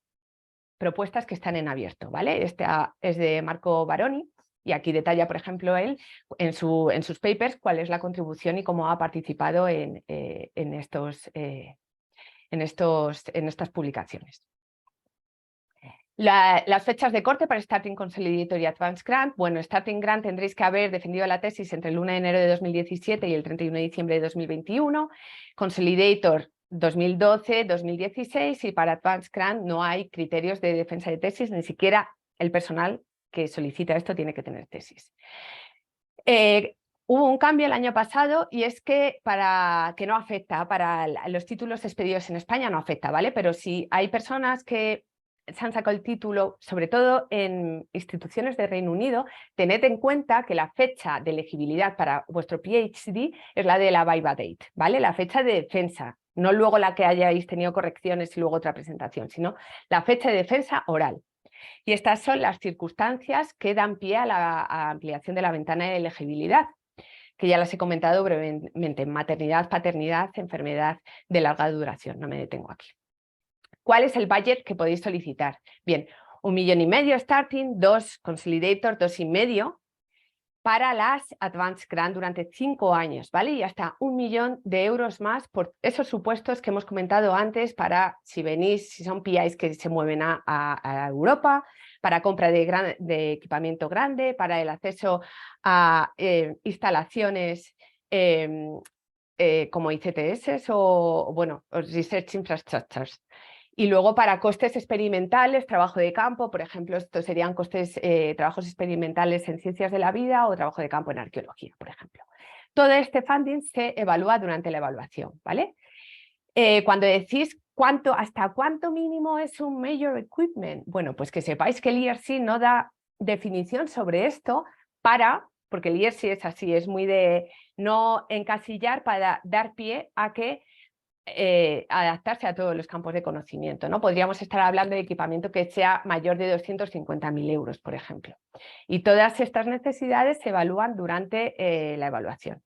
propuestas que están en abierto, ¿vale? Esta es de Marco Baroni y aquí detalla, por ejemplo, él en sus papers cuál es la contribución y cómo ha participado en estas publicaciones. Las fechas de corte para Starting Consolidator y Advanced Grant. Bueno, Starting Grant tendréis que haber defendido la tesis entre el 1 de enero de 2017 y el 31 de diciembre de 2021. Consolidator 2012, 2016 y para Advanced Grant no hay criterios de defensa de tesis, ni siquiera el personal que solicita esto tiene que tener tesis. Hubo un cambio el año pasado y es que no afecta, para los títulos expedidos en España no afecta, ¿vale? Pero si hay personas que se han sacado el título, sobre todo en instituciones de Reino Unido, tened en cuenta que la fecha de elegibilidad para vuestro PhD es la de la viva date, ¿vale? La fecha de defensa, no luego la que hayáis tenido correcciones y luego otra presentación, sino la fecha de defensa oral. Y estas son las circunstancias que dan pie a la ampliación de la ventana de elegibilidad, que ya las he comentado brevemente: maternidad, paternidad, enfermedad de larga duración. No me detengo aquí. ¿Cuál es el budget que podéis solicitar? Bien, 1,5 millones starting, 2 consolidator, 2,5 para las Advanced Grant durante 5 años, ¿vale? Y hasta 1 millón de euros más por esos supuestos que hemos comentado antes para si son PIs que se mueven a Europa, para compra de equipamiento grande, para el acceso a instalaciones como ICTS o, bueno, Research Infrastructures. Y luego para costes experimentales, trabajo de campo, por ejemplo, estos serían trabajos experimentales en ciencias de la vida o trabajo de campo en arqueología, por ejemplo. Todo este funding se evalúa durante la evaluación, ¿vale? Cuando decís hasta cuánto mínimo es un major equipment, bueno, pues que sepáis que el IRC no da definición sobre esto porque el IRC es así, es muy de no encasillar para dar pie a que adaptarse a todos los campos de conocimiento, ¿no? Podríamos estar hablando de equipamiento que sea mayor de 250.000 euros, por ejemplo. Y todas estas necesidades se evalúan durante la evaluación.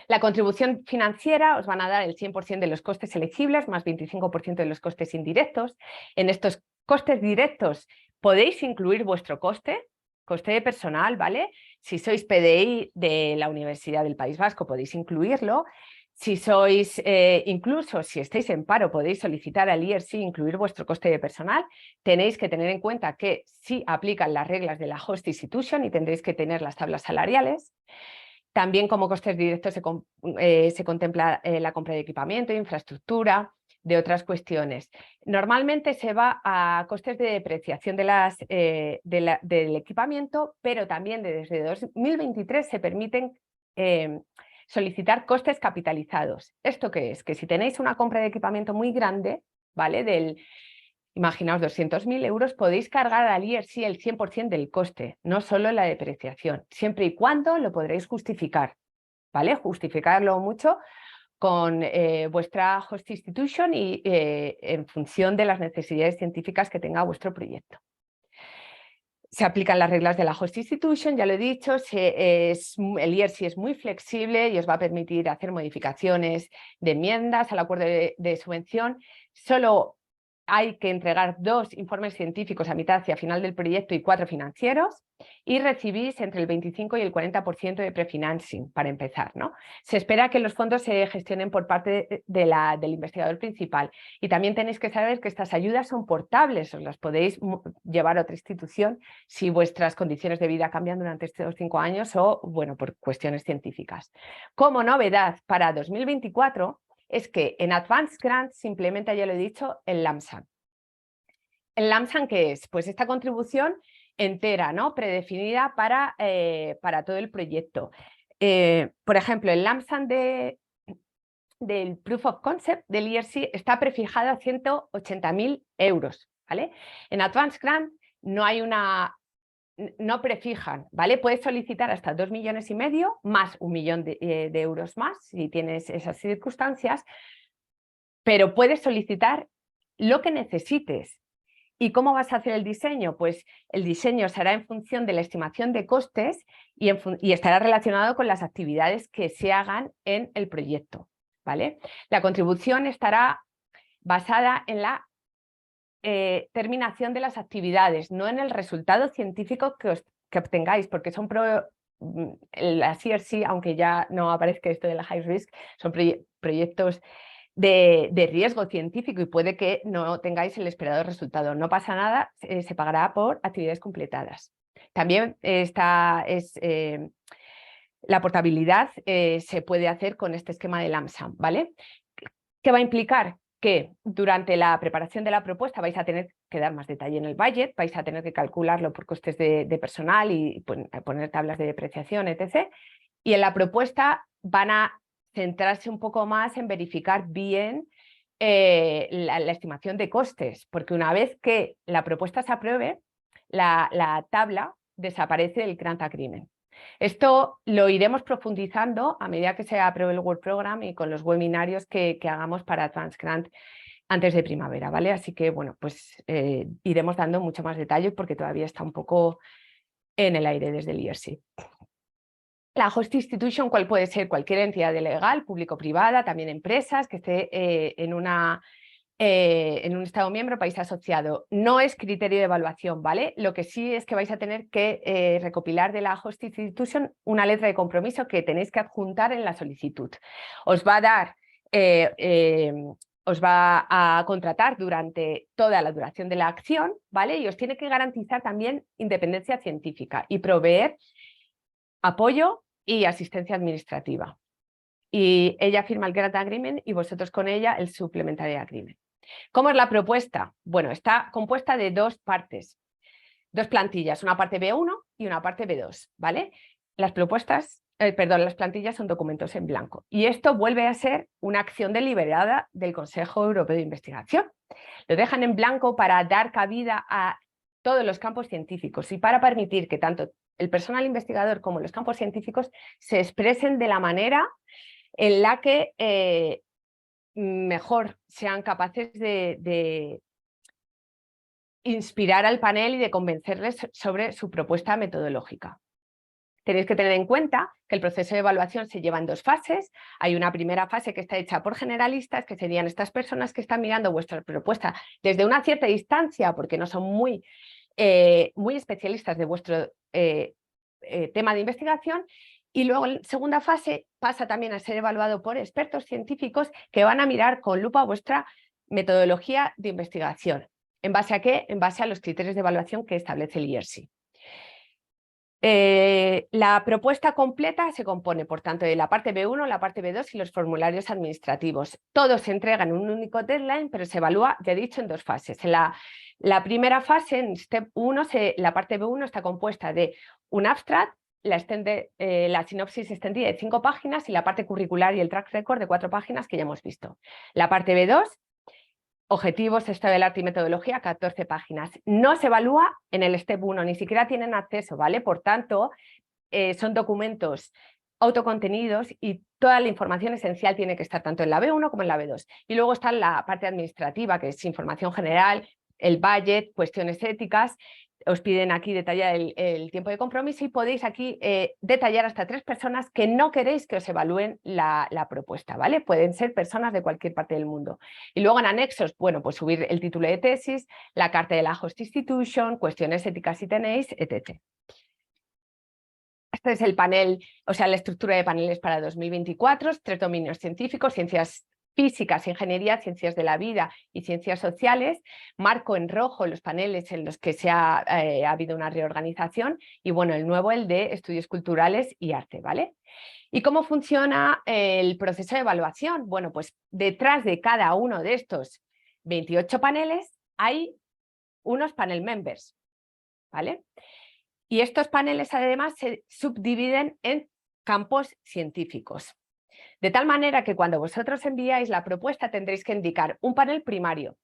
La contribución financiera os van a dar el 100% de los costes elegibles, más 25% de los costes indirectos. En estos costes directos podéis incluir vuestro coste de personal, ¿vale? Si sois PDI de la Universidad del País Vasco podéis incluirlo. Si sois, incluso si estáis en paro, podéis solicitar al IRC incluir vuestro coste de personal. Tenéis que tener en cuenta que sí aplican las reglas de la host institution y tendréis que tener las tablas salariales. También como costes directos se contempla la compra de equipamiento, infraestructura, de otras cuestiones. Normalmente se va a costes de depreciación del equipamiento, pero también desde 2023 se permiten solicitar costes capitalizados. ¿Esto qué es? Que si tenéis una compra de equipamiento muy grande, ¿vale? Imaginaos 200.000 euros, podéis cargar al IRC el 100% del coste, no solo la depreciación, siempre y cuando lo podréis justificar, ¿vale? Justificarlo mucho con vuestra host institution y en función de las necesidades científicas que tenga vuestro proyecto. Se aplican las reglas de la host institution, ya lo he dicho, el IRC es muy flexible y os va a permitir hacer modificaciones de enmiendas al acuerdo de subvención. Solo hay que entregar 2 informes científicos a mitad y a final del proyecto y 4 financieros, y recibís entre el 25 y el 40% de prefinancing para empezar, ¿no? Se espera que los fondos se gestionen por parte del investigador principal, y también tenéis que saber que estas ayudas son portables, os las podéis llevar a otra institución si vuestras condiciones de vida cambian durante estos 5 años o, bueno, por cuestiones científicas. Como novedad para 2024, es que en Advanced Grants se implementa, ya lo he dicho, el LAMSAM. ¿El LAMSAM qué es? Pues esta contribución entera, ¿no? Predefinida para todo el proyecto. Por ejemplo, el LAMSAM del Proof of Concept del ERC está prefijado a 180.000 euros, ¿vale? En Advanced Grant no hay no prefijan, ¿vale? Puedes solicitar hasta 2,5 millones más 1 millón de euros más si tienes esas circunstancias, pero puedes solicitar lo que necesites. ¿Y cómo vas a hacer el diseño? Pues el diseño será en función de la estimación de costes y estará relacionado con las actividades que se hagan en el proyecto, ¿vale? La contribución estará basada en la terminación de las actividades, no en el resultado científico que obtengáis, porque son las ERC, aunque ya no aparezca esto de la high risk, son proyectos de riesgo científico y puede que no tengáis el esperado resultado. No pasa nada, se pagará por actividades completadas. También la portabilidad se puede hacer con este esquema de LAMSAM, ¿vale? ¿Qué va a implicar? Que durante la preparación de la propuesta vais a tener que dar más detalle en el budget, vais a tener que calcularlo por costes de personal y poner tablas de depreciación, etc. Y en la propuesta van a centrarse un poco más en verificar bien la estimación de costes, porque una vez que la propuesta se apruebe, la tabla desaparece del Grant Agreement. Esto lo iremos profundizando a medida que se apruebe el Work Program y con los webinarios que hagamos para Advanced Grant antes de primavera, ¿vale? Así que, bueno, pues iremos dando mucho más detalle porque todavía está un poco en el aire desde el ERC. La host institution, ¿cuál puede ser? Cualquier entidad legal, público-privada, también empresas que esté en un Estado miembro, país asociado. No es criterio de evaluación, ¿vale? Lo que sí es que vais a tener que recopilar de la host institution una letra de compromiso que tenéis que adjuntar en la solicitud. Os va a dar, os va a contratar durante toda la duración de la acción, ¿vale? Y os tiene que garantizar también independencia científica y proveer apoyo y asistencia administrativa. Y ella firma el Grant Agreement y vosotros con ella el Supplementary Agreement. ¿Cómo es la propuesta? Bueno, está compuesta de 2 partes, 2 plantillas, una parte B1 y una parte B2, ¿vale? Las plantillas son documentos en blanco y esto vuelve a ser una acción deliberada del Consejo Europeo de Investigación. Lo dejan en blanco para dar cabida a todos los campos científicos y para permitir que tanto el personal investigador como los campos científicos se expresen de la manera en la que mejor sean capaces de inspirar al panel y de convencerles sobre su propuesta metodológica. Tenéis que tener en cuenta que el proceso de evaluación se lleva en 2 fases. Hay una primera fase que está hecha por generalistas, que serían estas personas que están mirando vuestra propuesta desde una cierta distancia, porque no son muy especialistas de vuestro tema de investigación. Y luego en segunda fase pasa también a ser evaluado por expertos científicos que van a mirar con lupa vuestra metodología de investigación. ¿En base a qué? En base a los criterios de evaluación que establece el ERC. La propuesta completa se compone, por tanto, de la parte B1, la parte B2 y los formularios administrativos. Todos se entregan en un único deadline, pero se evalúa, ya he dicho, en 2 fases. En la primera fase, en Step 1, la parte B1 está compuesta de un abstract, la sinopsis extendida de 5 páginas y la parte curricular y el track record de 4 páginas que ya hemos visto. La parte B2, objetivos, estado del arte y metodología, 14 páginas. No se evalúa en el Step 1, ni siquiera tienen acceso, ¿vale? Por tanto, son documentos autocontenidos y toda la información esencial tiene que estar tanto en la B1 como en la B2. Y luego está la parte administrativa, que es información general, el budget, cuestiones éticas. os piden aquí detallar el tiempo de compromiso y podéis aquí detallar hasta 3 personas que no queréis que os evalúen la propuesta, ¿vale? Pueden ser personas de cualquier parte del mundo. Y luego en anexos, bueno, pues subir el título de tesis, la carta de la host institution, cuestiones éticas si tenéis, etc. Este es el panel, o sea, la estructura de paneles para 2024, 3 dominios científicos, ciencias físicas, ingeniería, ciencias de la vida y ciencias sociales. Marco en rojo los paneles en los que ha habido una reorganización y bueno, el nuevo, el de estudios culturales y arte, ¿vale? ¿Y cómo funciona el proceso de evaluación? Bueno, pues detrás de cada uno de estos 28 paneles hay unos panel members, ¿vale? Y estos paneles además se subdividen en campos científicos. De tal manera que cuando vosotros enviáis la propuesta tendréis que indicar un panel primario.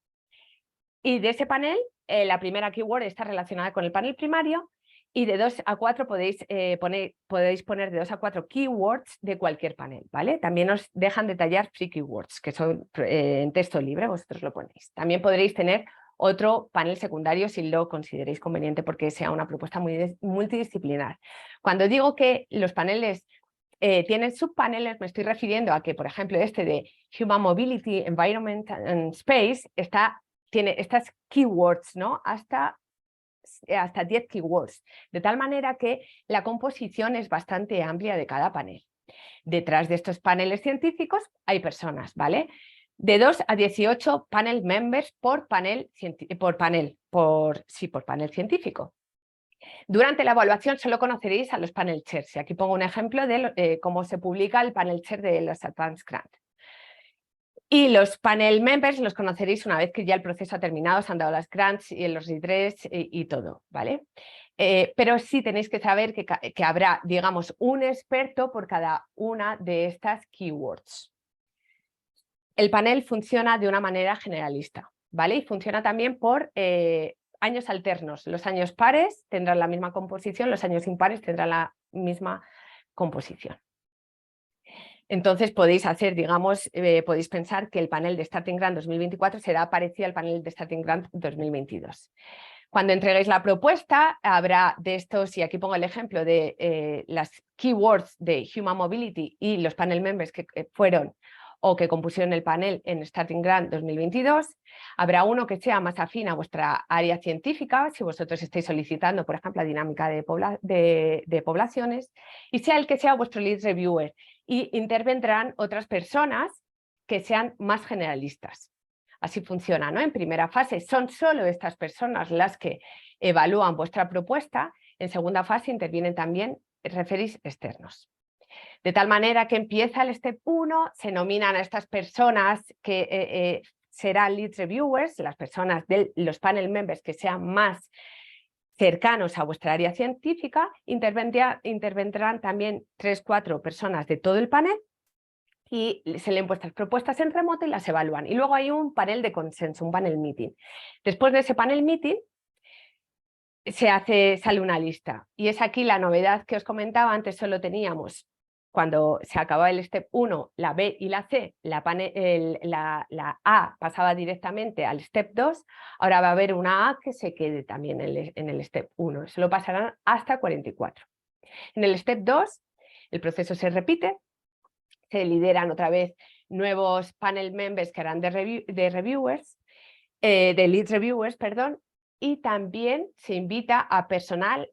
Y de ese panel, la primera keyword está relacionada con el panel primario y de 2 a 4 podéis poner de 2 a 4 keywords de cualquier panel, ¿vale? También os dejan detallar free keywords, que son en texto libre, vosotros lo ponéis. También podréis tener otro panel secundario si lo consideréis conveniente porque sea una propuesta muy multidisciplinar. Cuando digo que los paneles tienen subpaneles, me estoy refiriendo a que, por ejemplo, este de Human Mobility, Environment and Space tiene estas keywords, ¿no? Hasta 10 keywords, de tal manera que la composición es bastante amplia de cada panel. Detrás de estos paneles científicos hay personas, ¿vale? De 2 a 18 panel members por panel científico. Durante la evaluación solo conoceréis a los panel chairs. Y aquí pongo un ejemplo de cómo se publica el panel chair de los Advanced Grants. Y los panel members los conoceréis una vez que ya el proceso ha terminado, se han dado las grants y los redress y todo, ¿vale? Pero sí tenéis que saber que habrá, digamos, un experto por cada una de estas keywords. El panel funciona de una manera generalista, ¿vale? Y funciona también por años alternos. Los años pares tendrán la misma composición, los años impares tendrán la misma composición. Entonces podéis hacer, digamos, podéis pensar que el panel de Starting Grant 2024 será parecido al panel de Starting Grant 2022. Cuando entreguéis la propuesta, habrá de estos, y aquí pongo el ejemplo de las keywords de Human Mobility y los panel members que fueron o que compusieron el panel en Starting Grant 2022, habrá uno que sea más afín a vuestra área científica, si vosotros estáis solicitando, por ejemplo, la dinámica de poblaciones, y sea el que sea vuestro lead reviewer, y intervendrán otras personas que sean más generalistas. Así funciona, ¿no? En primera fase son solo estas personas las que evalúan vuestra propuesta, en segunda fase intervienen también referees externos. De tal manera que empieza el step 1, se nominan a estas personas que serán lead reviewers, las personas de los panel members que sean más cercanos a vuestra área científica, intervendrán también 3-4 personas de todo el panel y se leen vuestras propuestas en remoto y las evalúan. Y luego hay un panel de consenso, un panel meeting. Después de ese panel meeting sale una lista y es aquí la novedad que os comentaba. Antes solo teníamos, cuando se acababa el step 1, la B y la C, la A pasaba directamente al step 2, ahora va a haber una A que se quede también en el step 1, solo pasarán hasta 44. En el step 2 el proceso se repite, se lideran otra vez nuevos panel members que harán de lead reviewers, perdón, y también se invita a personal,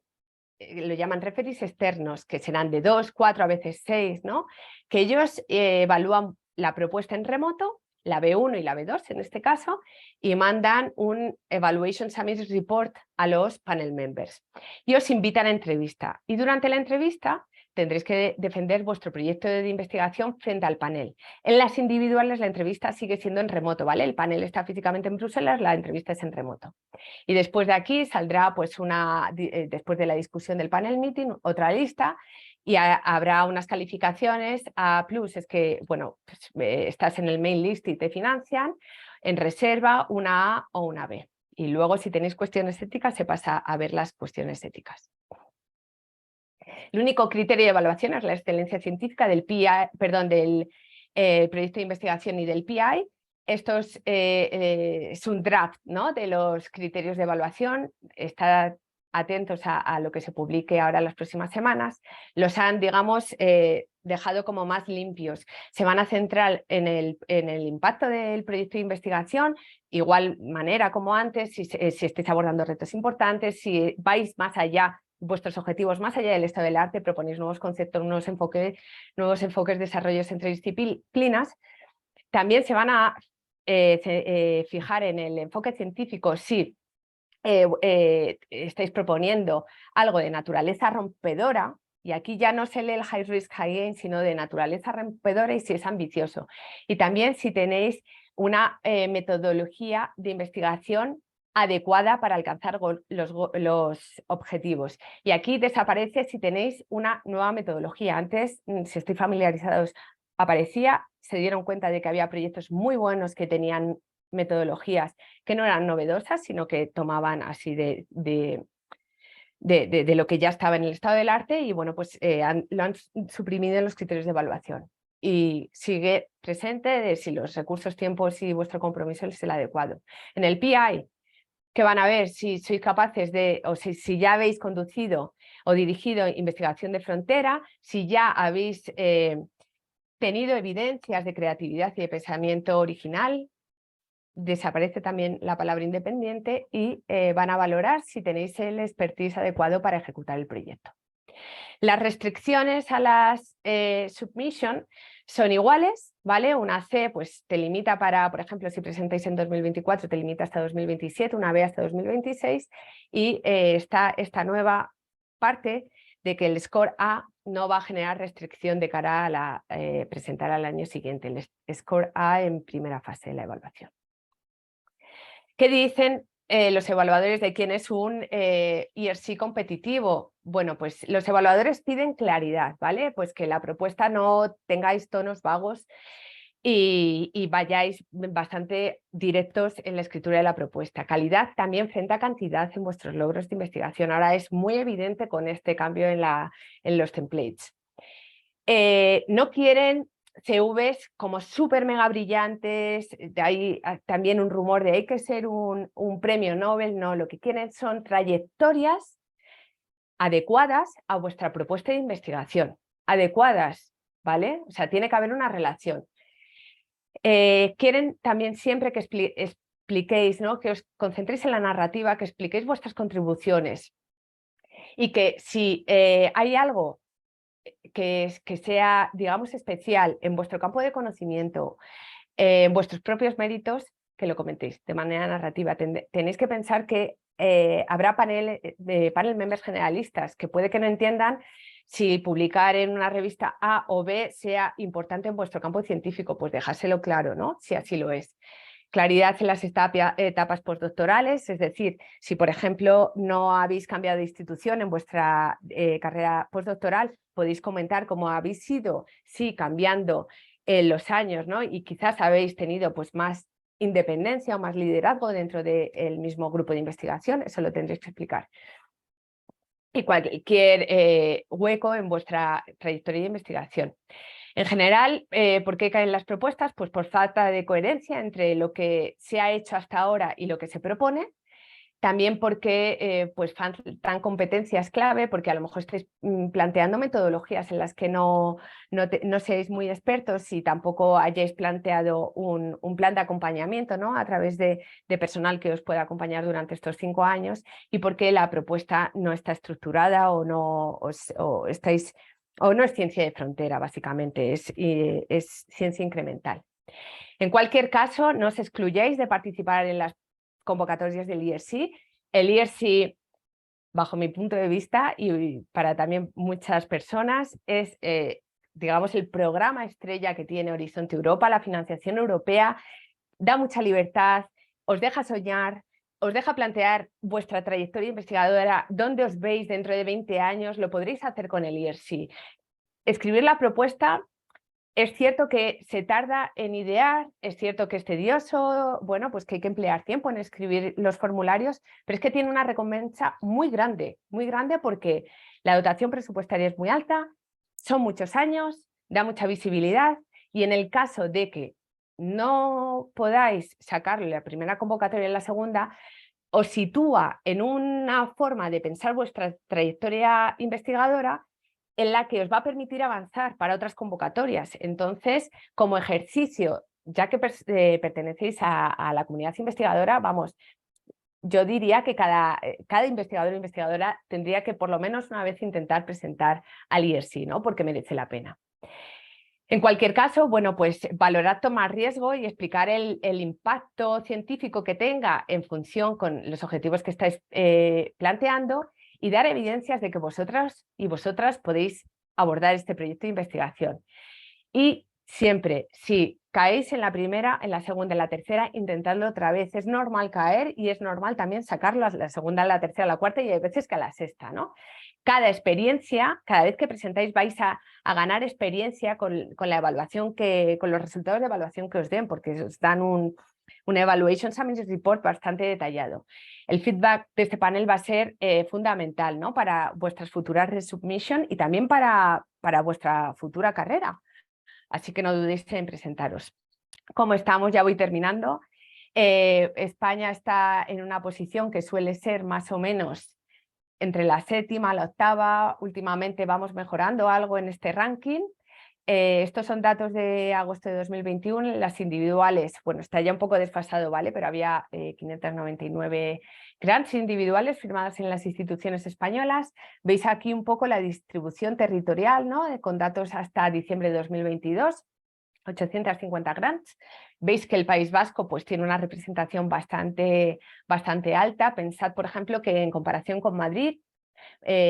lo llaman referees externos, que serán de 2, 4, a veces 6, ¿no? Que ellos evalúan la propuesta en remoto, la B1 y la B2 en este caso, y mandan un Evaluation Summary Report a los panel members. Y os invitan a entrevista. Y durante la entrevista tendréis que defender vuestro proyecto de investigación frente al panel. En las individuales la entrevista sigue siendo en remoto, ¿vale? El panel está físicamente en Bruselas, la entrevista es en remoto. Y después de aquí saldrá, pues, después de la discusión del panel meeting, otra lista y habrá unas calificaciones. A plus es que, bueno, pues, estás en el main list y te financian. En reserva, una A o una B. Y luego, si tenéis cuestiones éticas, se pasa a ver las cuestiones éticas. El único criterio de evaluación es la excelencia científica del proyecto de investigación y del PI. Esto es un draft, ¿no?, de los criterios de evaluación. Está atentos a lo que se publique ahora en las próximas semanas, los han, digamos, dejado como más limpios. Se van a centrar en el impacto del proyecto de investigación, igual manera como antes, si estáis abordando retos importantes, si vais más allá, vuestros objetivos más allá del estado del arte, proponéis nuevos conceptos, nuevos enfoques, desarrollos entre disciplinas. También se van a fijar en el enfoque científico si estáis proponiendo algo de naturaleza rompedora, y aquí ya no se lee el high risk, high gain, sino de naturaleza rompedora y si es ambicioso. Y también si tenéis una metodología de investigación adecuada para alcanzar los objetivos. Y aquí desaparece si tenéis una nueva metodología. Antes, si estáis familiarizados, aparecía, se dieron cuenta de que había proyectos muy buenos que tenían metodologías que no eran novedosas, sino que tomaban así de lo que ya estaba en el estado del arte y bueno, pues lo han suprimido en los criterios de evaluación. Y sigue presente de si los recursos, tiempos y vuestro compromiso es el adecuado. En el PI, que van a ver si sois capaces de, o si ya habéis conducido o dirigido investigación de frontera, si ya habéis tenido evidencias de creatividad y de pensamiento original. Desaparece también la palabra independiente y van a valorar si tenéis el expertise adecuado para ejecutar el proyecto. Las restricciones a las submission son iguales, ¿vale? Una C pues te limita para, por ejemplo, si presentáis en 2024 te limita hasta 2027, una B hasta 2026 y está esta nueva parte de que el score A no va a generar restricción de cara a la presentar al año siguiente, el score A en primera fase de la evaluación. ¿Qué dicen los evaluadores de quién es un ERC competitivo? Bueno, pues los evaluadores piden claridad, ¿vale? Pues que la propuesta no tengáis tonos vagos y vayáis bastante directos en la escritura de la propuesta. Calidad también frente a cantidad en vuestros logros de investigación. Ahora es muy evidente con este cambio en los templates. No quieren CVs como súper mega brillantes, hay también un rumor de hay que ser un premio Nobel, no, lo que quieren son trayectorias adecuadas a vuestra propuesta de investigación, adecuadas, ¿vale? O sea, tiene que haber una relación. Quieren también siempre que expliquéis, ¿no? Que os concentréis en la narrativa, que expliquéis vuestras contribuciones y que si hay algo que sea, digamos, especial en vuestro campo de conocimiento, en vuestros propios méritos, que lo comentéis de manera narrativa. Tenéis que pensar que habrá panel members generalistas que puede que no entiendan si publicar en una revista A o B sea importante en vuestro campo científico, pues dejárselo claro, ¿no? Si así lo es. Claridad en las etapas postdoctorales, es decir, si por ejemplo no habéis cambiado de institución en vuestra carrera postdoctoral, podéis comentar cómo habéis ido, sí, cambiando en los años, ¿no? Y quizás habéis tenido pues más independencia o más liderazgo dentro del mismo grupo de investigación, eso lo tendréis que explicar. Y cualquier hueco en vuestra trayectoria de investigación. En general, ¿por qué caen las propuestas? Pues por falta de coherencia entre lo que se ha hecho hasta ahora y lo que se propone. También porque pues faltan competencias clave, porque a lo mejor estáis planteando metodologías en las que no seáis muy expertos y tampoco hayáis planteado un plan de acompañamiento, ¿no? A través de personal que os pueda acompañar durante estos 5 años y porque la propuesta no está estructurada o no es ciencia de frontera, básicamente, es ciencia incremental. En cualquier caso, no os excluyáis de participar en las convocatorias del ERC. El ERC, bajo mi punto de vista y para también muchas personas, es digamos el programa estrella que tiene Horizonte Europa. La financiación europea da mucha libertad, os deja soñar, os deja plantear vuestra trayectoria investigadora, dónde os veis dentro de 20 años, lo podréis hacer con el ERC. Escribir la propuesta es cierto que se tarda en idear, es cierto que es tedioso, bueno, pues que hay que emplear tiempo en escribir los formularios, pero es que tiene una recompensa muy grande porque la dotación presupuestaria es muy alta, son muchos años, da mucha visibilidad y en el caso de que no podáis sacarle la primera convocatoria en la segunda, os sitúa en una forma de pensar vuestra trayectoria investigadora en la que os va a permitir avanzar para otras convocatorias. Entonces, como ejercicio, ya que pertenecéis a la comunidad investigadora, vamos, yo diría que cada investigador o investigadora tendría que por lo menos una vez intentar presentar al IRC, ¿no? Porque merece la pena. En cualquier caso, bueno, pues valorad tomar riesgo y explicar el impacto científico que tenga en función con los objetivos que estáis planteando y dar evidencias de que vosotras y vosotras podéis abordar este proyecto de investigación. Y siempre, si caéis en la primera, en la segunda, en la tercera, intentadlo otra vez. Es normal caer y es normal también sacarlo a la segunda, a la tercera, a la cuarta y hay veces que a la sexta, ¿no? Cada experiencia, cada vez que presentáis vais a ganar experiencia con la evaluación con los resultados de evaluación que os den, porque os dan un Evaluation Summary Report bastante detallado. El feedback de este panel va a ser fundamental, ¿no? Para vuestras futuras resubmission y también para vuestra futura carrera. Así que no dudéis en presentaros. Como estamos, ya voy terminando. España está en una posición que suele ser más o menos entre la séptima y la octava. Últimamente vamos mejorando algo en este ranking. Estos son datos de agosto de 2021. Las individuales, bueno, está ya un poco desfasado, ¿vale? Pero había 599 grants individuales firmadas en las instituciones españolas. Veis aquí un poco la distribución territorial, ¿no? Con datos hasta diciembre de 2022. 850 grants. Veis que el País Vasco pues, tiene una representación bastante alta. Pensad, por ejemplo, que en comparación con Madrid,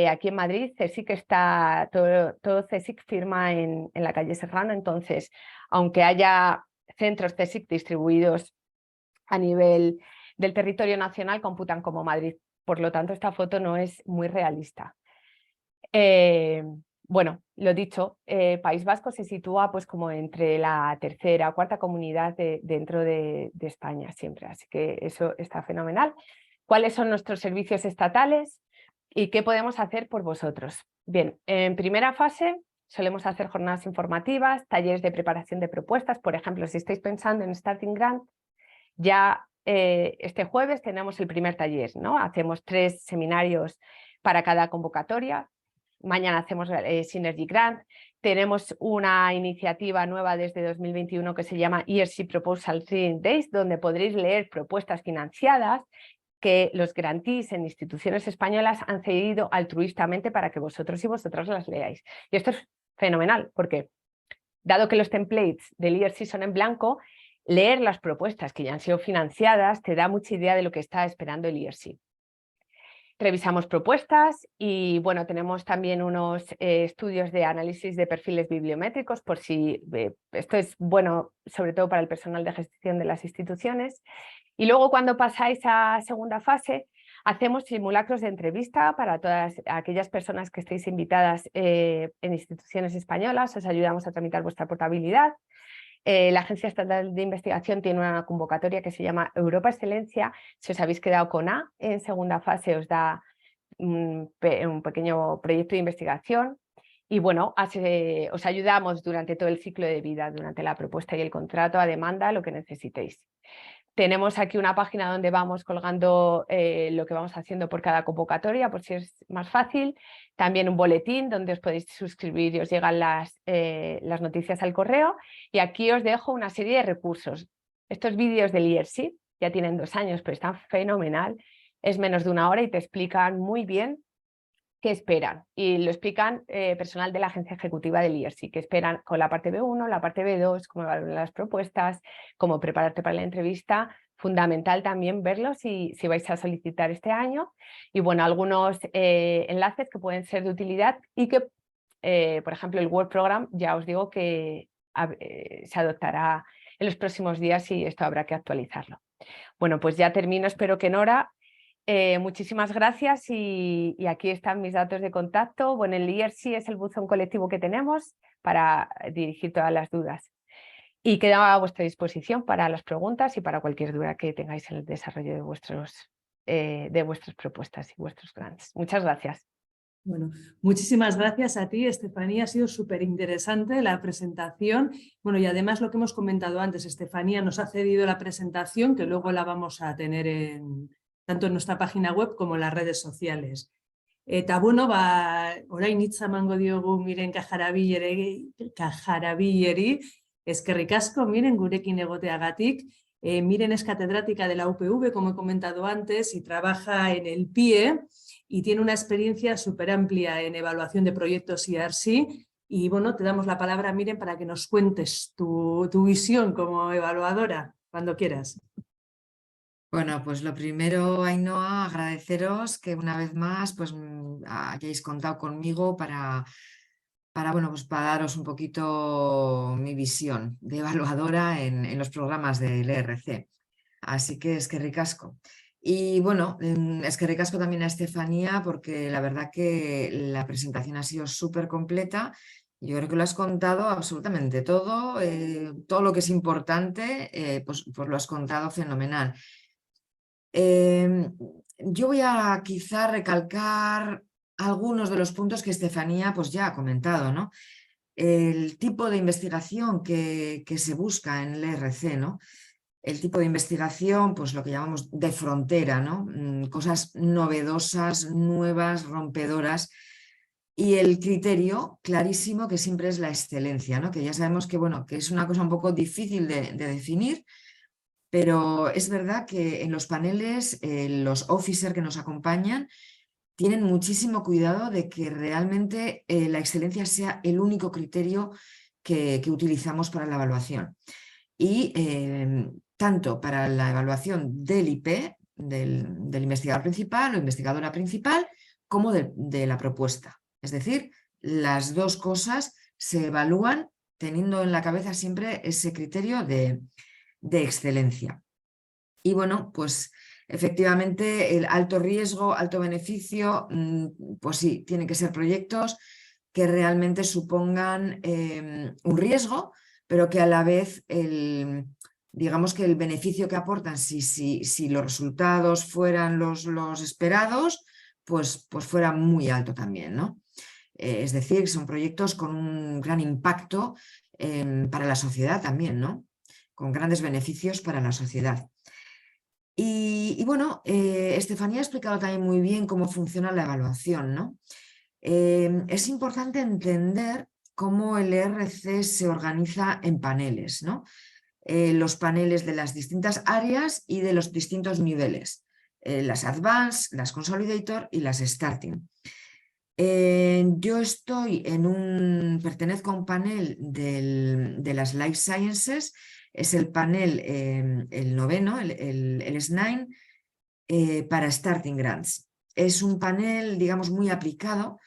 aquí en Madrid CSIC está, todo CSIC firma en la calle Serrano, entonces, aunque haya centros CSIC distribuidos a nivel del territorio nacional, computan como Madrid. Por lo tanto, esta foto no es muy realista. Bueno, lo dicho, País Vasco se sitúa pues como entre la tercera o cuarta comunidad dentro de España siempre, así que eso está fenomenal. ¿Cuáles son nuestros servicios estatales y qué podemos hacer por vosotros? Bien, en primera fase solemos hacer jornadas informativas, talleres de preparación de propuestas. Por ejemplo, si estáis pensando en Starting Grant, ya este jueves tenemos el primer taller, ¿no? Hacemos 3 seminarios para cada convocatoria. Mañana hacemos Synergy Grant. Tenemos una iniciativa nueva desde 2021 que se llama ERC Proposal Reading Days, donde podréis leer propuestas financiadas que los grantees en instituciones españolas han cedido altruistamente para que vosotros y vosotras las leáis. Y esto es fenomenal, porque dado que los templates del ERC son en blanco, leer las propuestas que ya han sido financiadas te da mucha idea de lo que está esperando el ERC. Revisamos propuestas y bueno, tenemos también unos estudios de análisis de perfiles bibliométricos por si esto es bueno sobre todo para el personal de gestión de las instituciones. Y luego cuando pasáis a segunda fase hacemos simulacros de entrevista para todas aquellas personas que estéis invitadas en instituciones españolas. Os ayudamos a tramitar vuestra portabilidad. La Agencia Estatal de Investigación tiene una convocatoria que se llama Europa Excelencia. Si os habéis quedado con A, en segunda fase os da un pequeño proyecto de investigación y bueno, os ayudamos durante todo el ciclo de vida, durante la propuesta y el contrato, a demanda, lo que necesitéis. Tenemos aquí una página donde vamos colgando lo que vamos haciendo por cada convocatoria, por si es más fácil. También un boletín donde os podéis suscribir y os llegan las noticias al correo. Y aquí os dejo una serie de recursos. Estos vídeos del IRC ya tienen 2 años, pero están fenomenal. Es menos de 1 hora y te explican muy bien qué esperan. Y lo explican personal de la agencia ejecutiva del IRC, que esperan con la parte B1, la parte B2, cómo evaluar las propuestas, cómo prepararte para la entrevista. Fundamental también verlo si vais a solicitar este año. Y bueno, algunos enlaces que pueden ser de utilidad y que, por ejemplo, el Word Program, ya os digo que se adoptará en los próximos días y esto habrá que actualizarlo. Bueno, pues ya termino, espero que en hora. Muchísimas gracias y aquí están mis datos de contacto. Bueno, el IRC es el buzón colectivo que tenemos para dirigir todas las dudas. Y quedo a vuestra disposición para las preguntas y para cualquier duda que tengáis en el desarrollo de vuestras propuestas y vuestros grants. Muchas gracias. Bueno, muchísimas gracias a ti, Estefanía. Ha sido súper interesante la presentación. Bueno, y además lo que hemos comentado antes, Estefanía nos ha cedido la presentación, que luego la vamos a tener en tanto en nuestra página web como en las redes sociales. Eta bueno, orain hitza emango diogu Miren Kajarabilleri, eskerrik asko, Miren, gurekin egoteagatik. Miren es catedrática de la UPV, como he comentado antes, y trabaja en el PIE y tiene una experiencia súper amplia en evaluación de proyectos ERC. Y bueno, te damos la palabra, Miren, para que nos cuentes tu visión como evaluadora, cuando quieras. Bueno, pues lo primero, Ainhoa, agradeceros que una vez más pues, hayáis contado conmigo para daros un poquito mi visión de evaluadora en los programas del ERC. Así que eskerrik asko. Y bueno, eskerrik asko también a Estefanía, porque la verdad que la presentación ha sido súper completa. Yo creo que lo has contado absolutamente todo, todo lo que es importante, pues lo has contado fenomenal. Yo voy a quizá recalcar algunos de los puntos que Estefanía pues ya ha comentado, ¿no? El tipo de investigación que se busca en el ERC, ¿no? El tipo de investigación, pues lo que llamamos de frontera, ¿no? Cosas novedosas, nuevas, rompedoras. Y el criterio clarísimo que siempre es la excelencia, ¿no? Que ya sabemos que, bueno, que es una cosa un poco difícil de definir, pero es verdad que en los paneles los officers que nos acompañan tienen muchísimo cuidado de que realmente la excelencia sea el único criterio que utilizamos para la evaluación. Y tanto para la evaluación del IP, del investigador principal o investigadora principal, como de la propuesta. Es decir, las dos cosas se evalúan teniendo en la cabeza siempre ese criterio de excelencia. Y bueno, pues efectivamente el alto riesgo, alto beneficio, pues sí, tienen que ser proyectos que realmente supongan un riesgo, pero que a la vez digamos que el beneficio que aportan, si los resultados fueran los esperados, pues fuera muy alto también, ¿no? Es decir, son proyectos con un gran impacto para la sociedad también, ¿no? Con grandes beneficios para la sociedad. Y bueno, Estefanía ha explicado también muy bien cómo funciona la evaluación, ¿no? Es importante entender cómo el ERC se organiza en paneles, ¿no? Los paneles de las distintas áreas y de los distintos niveles, las Advanced, las Consolidator y las Starting. Yo pertenezco a un panel de las Life Sciences. Es el panel, el noveno, el S9, para Starting Grants. Es un panel, digamos, muy aplicado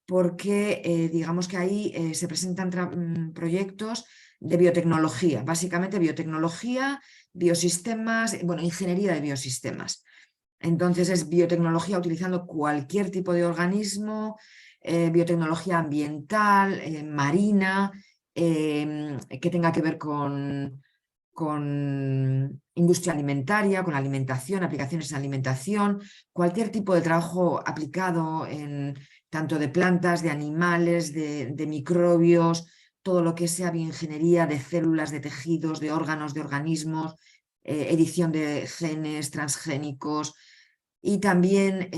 porque, digamos que ahí se presentan proyectos de biotecnología, básicamente biotecnología, biosistemas, bueno, ingeniería de biosistemas. Entonces es biotecnología utilizando cualquier tipo de organismo, biotecnología ambiental, marina, que tenga que ver con industria alimentaria, con alimentación, aplicaciones en alimentación, cualquier tipo de trabajo aplicado en tanto de plantas, de animales, de microbios, todo lo que sea bioingeniería de células, de tejidos, de órganos, de organismos, edición de genes transgénicos y también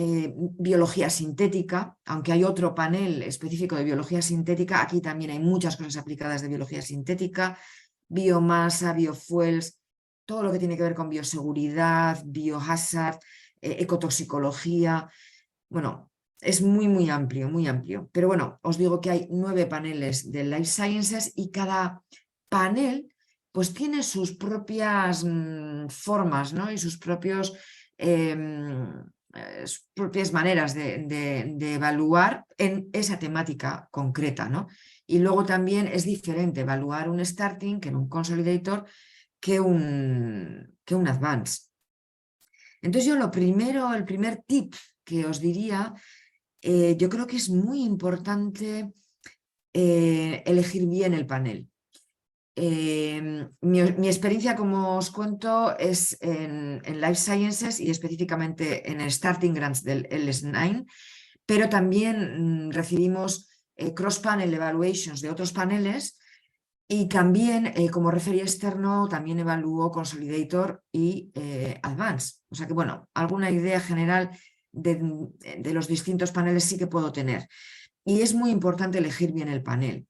biología sintética, aunque hay otro panel específico de biología sintética, aquí también hay muchas cosas aplicadas de biología sintética, biomasa, biofuels, todo lo que tiene que ver con bioseguridad, biohazard, ecotoxicología. Bueno, es muy, muy amplio, muy amplio. Pero bueno, os digo que hay 9 paneles de Life Sciences y cada panel pues tiene sus propias formas, ¿no? Y sus propias maneras de evaluar en esa temática concreta, ¿no? Y luego también es diferente evaluar un Starting que en un Consolidator que un Advanced. Entonces yo el primer tip que os diría, yo creo que es muy importante elegir bien el panel. Mi experiencia, como os cuento, es en Life Sciences y específicamente en el Starting Grants del LS9, pero también recibimos cross-panel evaluations de otros paneles Y también como referee externo también evalúo Consolidator y Advanced. O sea que bueno, alguna idea general de los distintos paneles sí que puedo tener. Y es muy importante elegir bien el panel.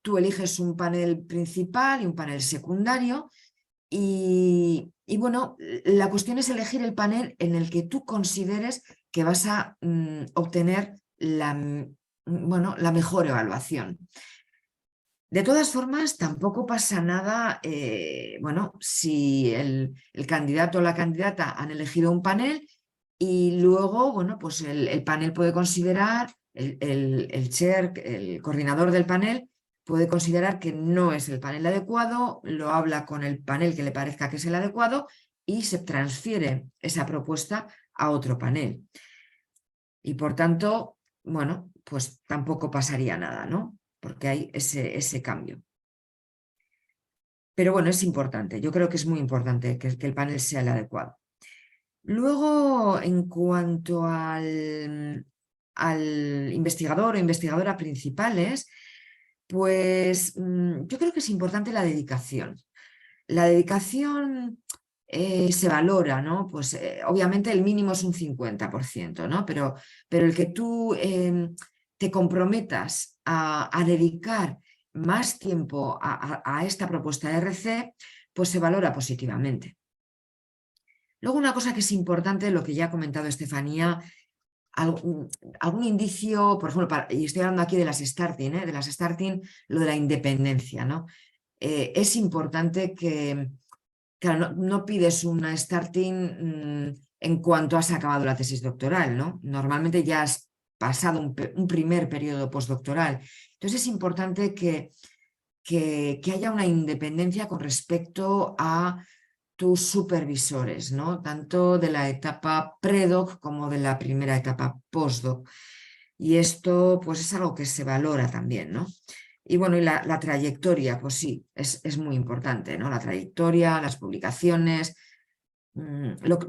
Tú eliges un panel principal y un panel secundario y bueno, la cuestión es elegir el panel en el que tú consideres que vas a obtener la mejor evaluación. De todas formas, tampoco pasa nada, bueno, si el candidato o la candidata han elegido un panel y luego, bueno, pues el panel puede considerar, el chair, el coordinador del panel, puede considerar que no es el panel adecuado, lo habla con el panel que le parezca que es el adecuado y se transfiere esa propuesta a otro panel. Y por tanto, bueno, pues tampoco pasaría nada, ¿no? Porque hay ese cambio. Pero bueno, es importante, yo creo que es muy importante que el panel sea el adecuado. Luego, en cuanto al investigador o investigadora principales, pues yo creo que es importante la dedicación. La dedicación se valora, ¿no? Pues obviamente el mínimo es un 50%, ¿no? Pero el que tú te comprometas a dedicar más tiempo a esta propuesta de RC, pues se valora positivamente. Luego una cosa que es importante, lo que ya ha comentado Estefanía, algún indicio, por ejemplo, y estoy hablando aquí de las starting, lo de la independencia, ¿no? Es importante que, claro, no pides una starting en cuanto has acabado la tesis doctoral, ¿no? Normalmente ya has pasado un primer periodo postdoctoral. Entonces es importante que haya una independencia con respecto a tus supervisores, ¿no? Tanto de la etapa predoc como de la primera etapa postdoc. Y esto pues es algo que se valora también, ¿no? Y bueno, y la trayectoria, pues sí, es muy importante, ¿no? La trayectoria, las publicaciones,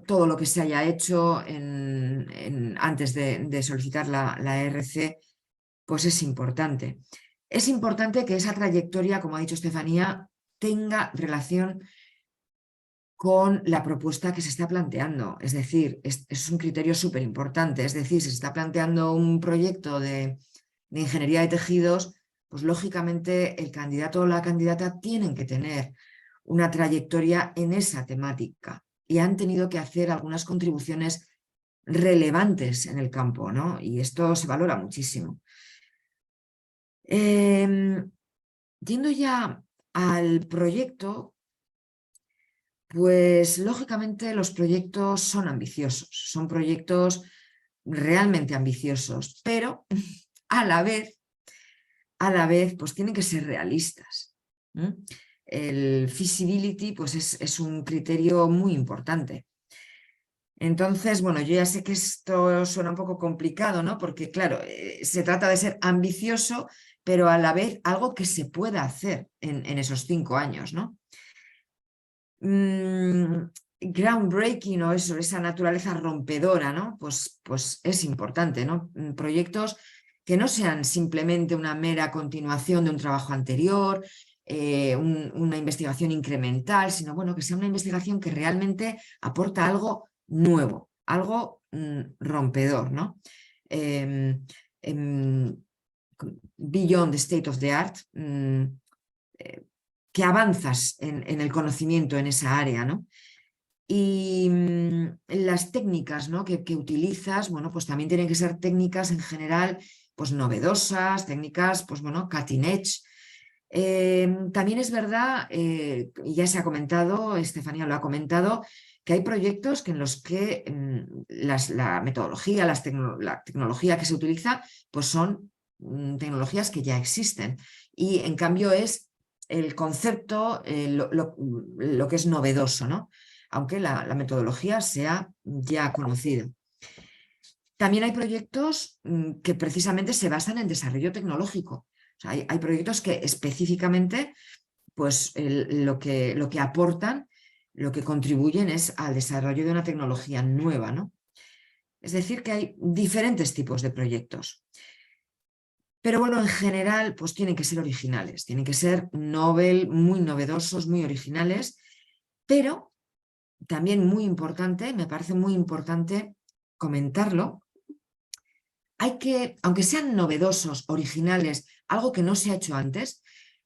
todo lo que se haya hecho antes de solicitar la RC, pues es importante. Es importante que esa trayectoria, como ha dicho Estefanía, tenga relación con la propuesta que se está planteando. Es decir, es un criterio súper importante. Es decir, si se está planteando un proyecto de ingeniería de tejidos, pues lógicamente el candidato o la candidata tienen que tener una trayectoria en esa temática y han tenido que hacer algunas contribuciones relevantes en el campo, ¿no? Y esto se valora muchísimo. Yendo ya al proyecto, pues lógicamente los proyectos son ambiciosos, son proyectos realmente ambiciosos, pero a la vez pues tienen que ser realistas. El feasibility pues es un criterio muy importante. Entonces, bueno, yo ya sé que esto suena un poco complicado, ¿no? Porque claro, se trata de ser ambicioso, pero a la vez algo que se pueda hacer en esos 5 años, ¿no? Groundbreaking o esa naturaleza rompedora, ¿no? Pues es importante, ¿no? Proyectos que no sean simplemente una mera continuación de un trabajo anterior, una investigación incremental, sino bueno, que sea una investigación que realmente aporta algo nuevo, algo rompedor, ¿no? Beyond the state of the art, que avanzas en el conocimiento en esa área, ¿no? Y las técnicas, ¿no? que utilizas, bueno, pues también tienen que ser técnicas en general, pues novedosas, técnicas, pues bueno, cutting edge. También es verdad, y ya se ha comentado, Estefanía lo ha comentado, que hay proyectos en los que la metodología, la tecnología que se utiliza, pues son tecnologías que ya existen. Y en cambio es el concepto, lo que es novedoso, ¿no? Aunque la metodología sea ya conocida. También hay proyectos que precisamente se basan en desarrollo tecnológico. O sea, hay proyectos que específicamente pues, lo que aportan, lo que contribuyen es al desarrollo de una tecnología nueva, ¿no? Es decir, que hay diferentes tipos de proyectos. Pero bueno, en general, pues tienen que ser originales, tienen que ser novel, muy novedosos, muy originales, pero también muy importante, me parece muy importante comentarlo, hay que, aunque sean novedosos, originales, algo que no se ha hecho antes,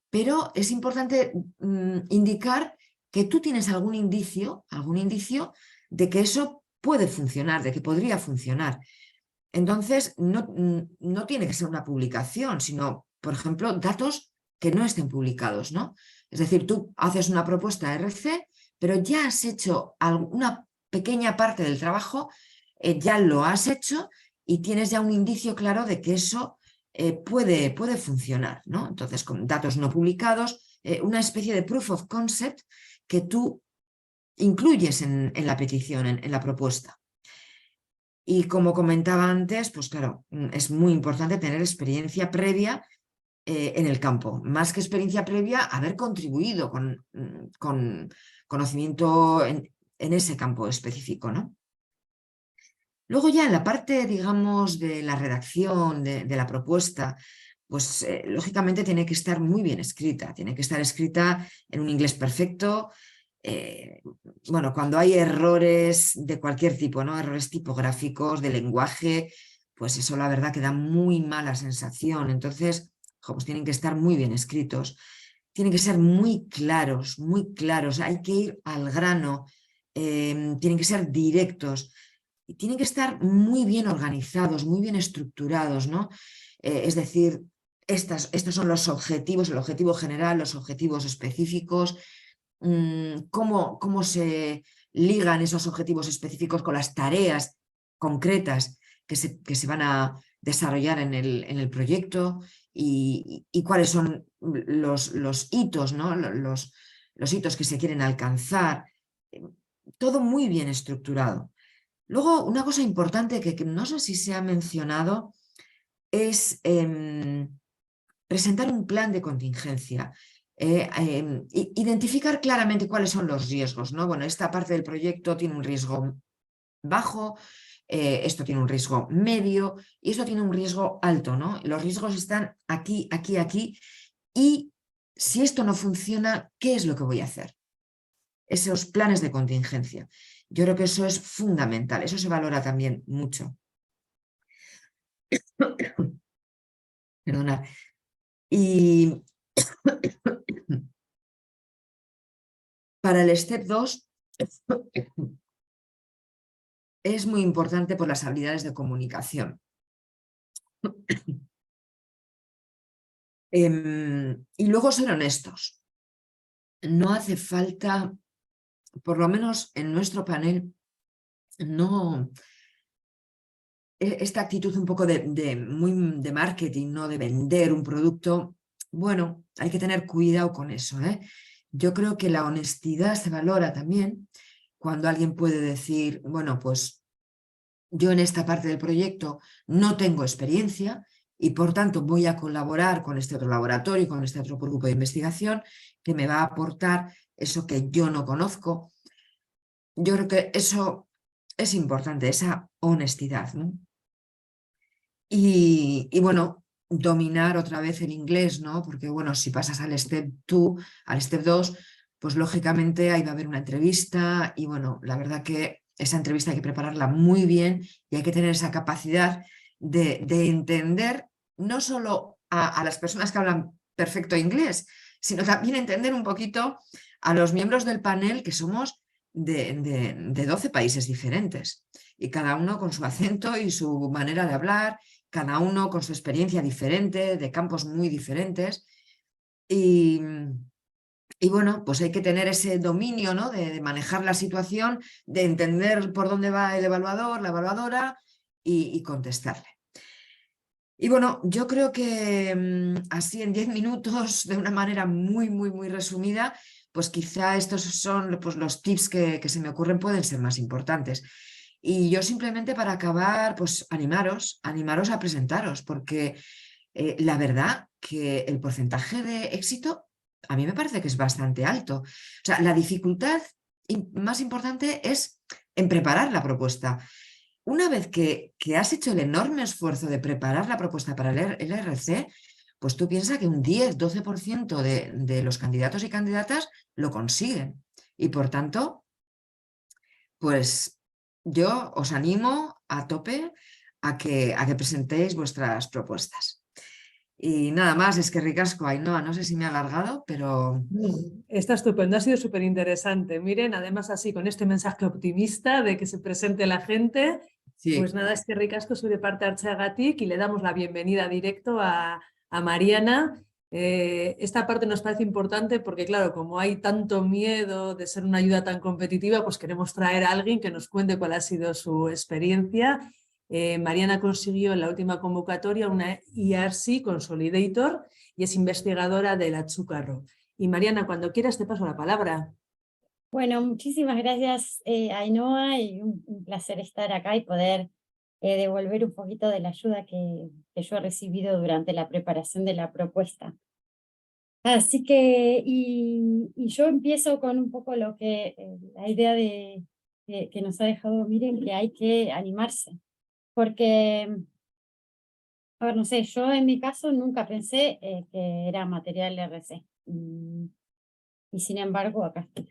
pero es importante indicar que tú tienes algún indicio de que eso puede funcionar, de que podría funcionar. Entonces, no tiene que ser una publicación, sino, por ejemplo, datos que no estén publicados, ¿no? Es decir, tú haces una propuesta RC, pero ya has hecho una pequeña parte del trabajo, ya lo has hecho y tienes ya un indicio claro de que eso puede funcionar, ¿no? Entonces, con datos no publicados, una especie de proof of concept que tú incluyes en la petición, en la propuesta. Y como comentaba antes, pues claro, es muy importante tener experiencia previa en el campo. Más que experiencia previa, haber contribuido con conocimiento en ese campo específico, ¿no? Luego ya en la parte, digamos, de la redacción, de la propuesta, pues lógicamente tiene que estar muy bien escrita, tiene que estar escrita en un inglés perfecto. Bueno, cuando hay errores de cualquier tipo, ¿no? Errores tipográficos, de lenguaje, pues eso la verdad que da muy mala sensación. Entonces, pues tienen que estar muy bien escritos, tienen que ser muy claros, hay que ir al grano, tienen que ser directos y tienen que estar muy bien organizados, muy bien estructurados, ¿no? Es decir, estos son los objetivos, el objetivo general, los objetivos específicos, cómo se ligan esos objetivos específicos con las tareas concretas que se van a desarrollar en el proyecto y cuáles son los hitos, ¿no? Los hitos que se quieren alcanzar. Todo muy bien estructurado. Luego, una cosa importante que no sé si se ha mencionado es presentar un plan de contingencia. Identificar claramente cuáles son los riesgos, ¿no? Bueno, esta parte del proyecto tiene un riesgo bajo, esto tiene un riesgo medio y esto tiene un riesgo alto, ¿no? Los riesgos están aquí, aquí, aquí y si esto no funciona, ¿qué es lo que voy a hacer? Esos planes de contingencia. Yo creo que eso es fundamental, eso se valora también mucho. Perdonad. Y para el Step 2 es muy importante por las habilidades de comunicación. Y luego ser honestos. No hace falta, por lo menos en nuestro panel, no... Esta actitud un poco de marketing, ¿no? De vender un producto, bueno, hay que tener cuidado con eso, ¿eh? Yo creo que la honestidad se valora también cuando alguien puede decir, bueno, pues yo en esta parte del proyecto no tengo experiencia y por tanto voy a colaborar con este otro laboratorio, con este otro grupo de investigación que me va a aportar eso que yo no conozco. Yo creo que eso es importante, esa honestidad, ¿no? Y bueno, dominar otra vez el inglés, ¿no? Porque bueno, si pasas al Step 2, al Step 2, pues lógicamente ahí va a haber una entrevista y bueno, la verdad que esa entrevista hay que prepararla muy bien y hay que tener esa capacidad de entender no solo a las personas que hablan perfecto inglés, sino también entender un poquito a los miembros del panel que somos de 12 países diferentes y cada uno con su acento y su manera de hablar, cada uno con su experiencia diferente, de campos muy diferentes. Y bueno, pues hay que tener ese dominio, ¿no? de manejar la situación, de entender por dónde va el evaluador, la evaluadora y contestarle. Y bueno, yo creo que así en 10 minutos, de una manera muy resumida, pues quizá estos son pues, los tips que se me ocurren pueden ser más importantes. Y yo simplemente para acabar, pues animaros a presentaros, porque la verdad que el porcentaje de éxito a mí me parece que es bastante alto. O sea, la dificultad más importante es en preparar la propuesta. una vez que has hecho el enorme esfuerzo de preparar la propuesta para el RC, pues tú piensas que un 10-12% de los candidatos y candidatas lo consiguen. Y por tanto, pues yo os animo a tope a que presentéis vuestras propuestas. Y nada más, es que ricasco, Ainhoa, no sé si me he alargado, pero... Está estupendo, ha sido súper interesante. Miren, además así con este mensaje optimista de que se presente la gente, Sí. pues nada, es que ricasco soy de parte Artxeagatik y le damos la bienvenida directo a Mariana. Esta parte nos parece importante porque, claro, como hay tanto miedo de ser una ayuda tan competitiva, pues queremos traer a alguien que nos cuente cuál ha sido su experiencia. Mariana consiguió en la última convocatoria una ERC Consolidator y es investigadora de la Chúcarro. Y Mariana, cuando quieras te paso la palabra. Bueno, muchísimas gracias Ainhoa, y un placer estar acá y poder devolver un poquito de la ayuda que yo he recibido durante la preparación de la propuesta. Así que, y yo empiezo con un poco lo que, la idea que nos ha dejado Miren, que hay que animarse, porque, a ver, no sé, yo en mi caso nunca pensé que era material RC, y sin embargo acá estoy,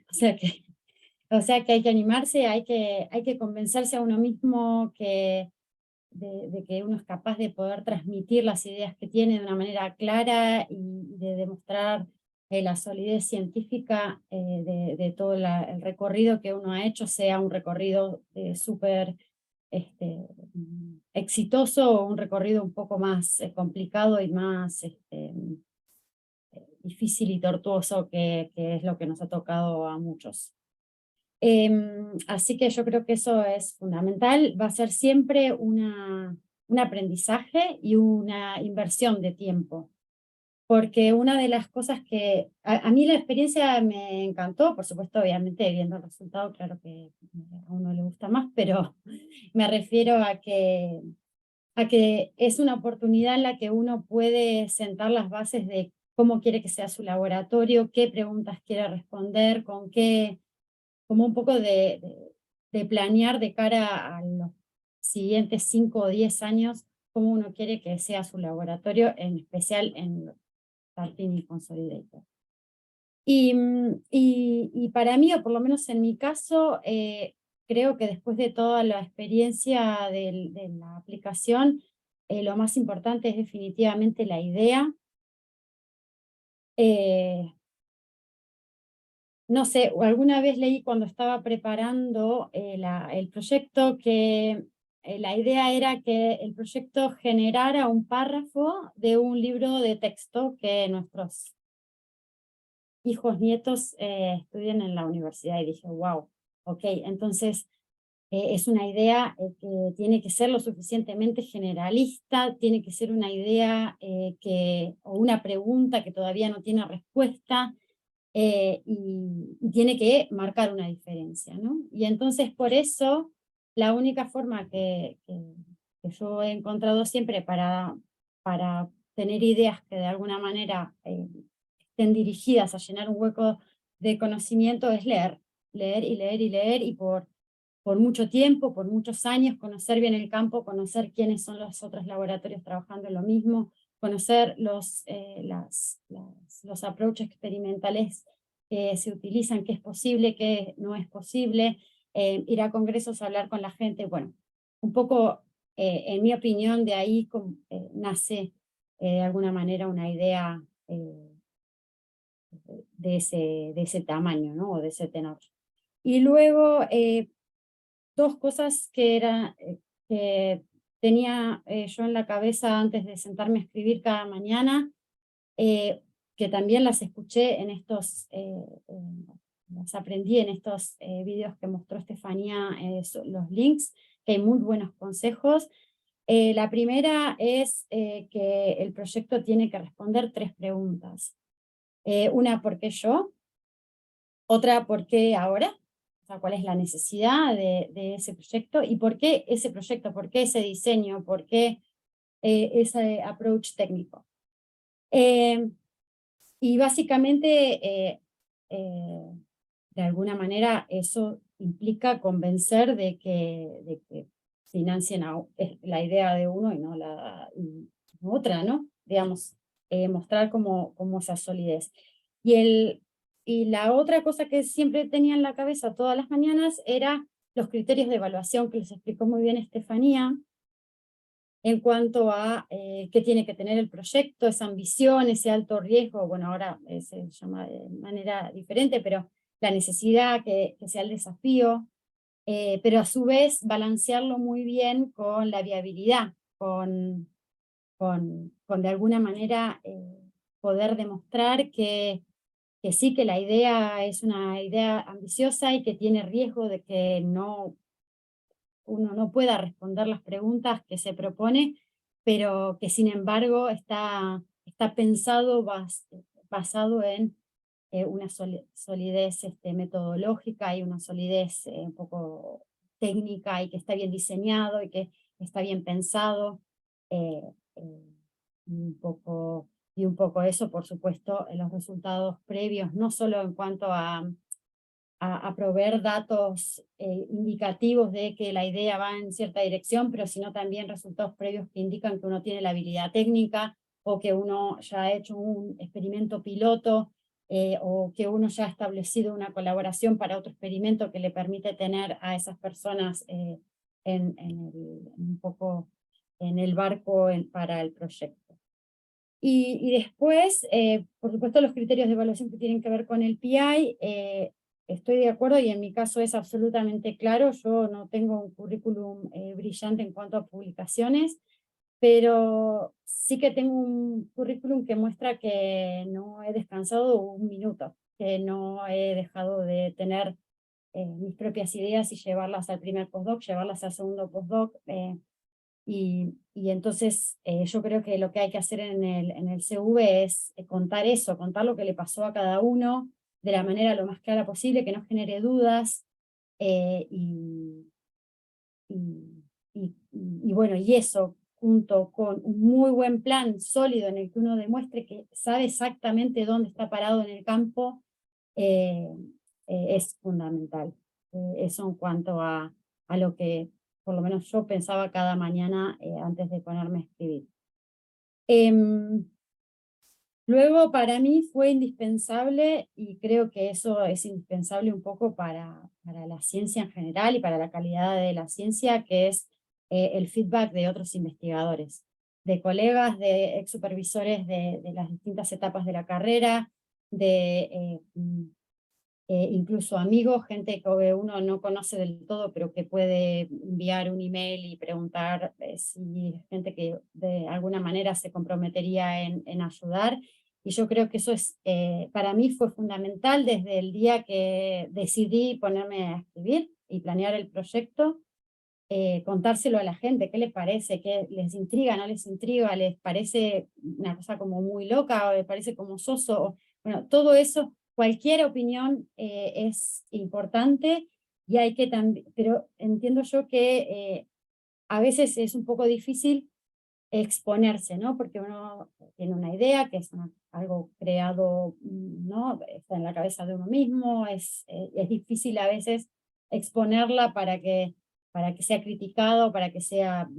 o sea que hay que animarse, hay que convencerse a uno mismo de que uno es capaz de poder transmitir las ideas que tiene de una manera clara y de demostrar la solidez científica de todo el recorrido que uno ha hecho, sea un recorrido súper exitoso o un recorrido un poco más complicado y más difícil y tortuoso que es lo que nos ha tocado a muchos. Así que yo creo que eso es fundamental, va a ser siempre un aprendizaje y una inversión de tiempo, porque una de las cosas que a mí la experiencia me encantó, por supuesto, obviamente viendo el resultado, claro que a uno le gusta más, pero me refiero a que es una oportunidad en la que uno puede sentar las bases de cómo quiere que sea su laboratorio, qué preguntas quiere responder, con qué, como un poco de planear de cara a los siguientes 5 o 10 años, cómo uno quiere que sea su laboratorio, en especial en Starting y Consolidator. Y para mí, o por lo menos en mi caso, creo que después de toda la experiencia de la aplicación, lo más importante es definitivamente la idea. No sé, alguna vez leí cuando estaba preparando el proyecto que la idea era que el proyecto generara un párrafo de un libro de texto que nuestros hijos, nietos estudian en la universidad, y dije, wow, ok, entonces es una idea que tiene que ser lo suficientemente generalista, tiene que ser una idea o una pregunta que todavía no tiene respuesta, y tiene que marcar una diferencia, ¿no? Y entonces por eso la única forma que yo he encontrado siempre para tener ideas que de alguna manera estén dirigidas a llenar un hueco de conocimiento es leer y leer y leer, y por mucho tiempo, por muchos años, conocer bien el campo, conocer quiénes son los otros laboratorios trabajando en lo mismo, conocer los approaches experimentales que se utilizan, qué es posible, qué no es posible, ir a congresos, hablar con la gente. Bueno, un poco, en mi opinión, de ahí nace de alguna manera una idea de ese tamaño, ¿no? O de ese tenor. Y luego, dos cosas que tenía yo en la cabeza antes de sentarme a escribir cada mañana, que también las escuché en estos, las aprendí en estos videos que mostró Estefanía, los links, que hay muy buenos consejos. La primera es que el proyecto tiene que responder 3 preguntas. Una, ¿por qué yo? Otra, ¿por qué ahora? O sea, ¿cuál es la necesidad de ese proyecto? ¿Y por qué ese proyecto? ¿Por qué ese diseño? ¿Por qué ese approach técnico? Y básicamente, de alguna manera, eso implica convencer de que financien la idea de uno y no la otra, ¿no? Digamos, mostrar como esa solidez. Y la otra cosa que siempre tenía en la cabeza todas las mañanas era los criterios de evaluación que les explicó muy bien Estefanía, en cuanto a qué tiene que tener el proyecto, esa ambición, ese alto riesgo, bueno, ahora se llama de manera diferente, pero la necesidad que sea el desafío, pero a su vez balancearlo muy bien con la viabilidad, con de alguna manera poder demostrar que sí, que la idea es una idea ambiciosa y que tiene riesgo de que uno no pueda responder las preguntas que se propone, pero que sin embargo está pensado basado en una solidez metodológica y una solidez un poco técnica, y que está bien diseñado y que está bien pensado, eh, eh, un poco eso, por supuesto, en los resultados previos, no solo en cuanto a proveer datos indicativos de que la idea va en cierta dirección, pero sino también resultados previos que indican que uno tiene la habilidad técnica, o que uno ya ha hecho un experimento piloto, o que uno ya ha establecido una colaboración para otro experimento que le permite tener a esas personas un poco en el barco para el proyecto. Y después, por supuesto, los criterios de evaluación que tienen que ver con el PI, estoy de acuerdo, y en mi caso es absolutamente claro. Yo no tengo un currículum brillante en cuanto a publicaciones, pero sí que tengo un currículum que muestra que no he descansado un minuto, que no he dejado de tener mis propias ideas y llevarlas al primer postdoc, llevarlas al segundo postdoc, y entonces yo creo que lo que hay que hacer en el CV es contar eso, contar lo que le pasó a cada uno de la manera lo más clara posible, que no genere dudas, y bueno, y eso junto con un muy buen plan sólido en el que uno demuestre que sabe exactamente dónde está parado en el campo, es fundamental. Eso en cuanto a lo que por lo menos yo pensaba cada mañana antes de ponerme a escribir. Luego para mí fue indispensable, y creo que eso es indispensable un poco para la ciencia en general y para la calidad de la ciencia, que es el feedback de otros investigadores, de colegas, de ex supervisores de las distintas etapas de la carrera, de incluso amigos, gente que uno no conoce del todo, pero que puede enviar un email y preguntar si gente que de alguna manera se comprometería en ayudar. Y yo creo que eso es, para mí fue fundamental desde el día que decidí ponerme a escribir y planear el proyecto, contárselo a la gente, qué les parece, qué les intriga, no les intriga, les parece una cosa como muy loca, o les parece como soso, bueno, todo eso. Cualquier opinión es importante, y hay que también, pero entiendo yo que a veces es un poco difícil exponerse, ¿no? Porque uno tiene una idea que es algo creado, ¿no? Está en la cabeza de uno mismo, es difícil a veces exponerla para que sea criticado, para que sea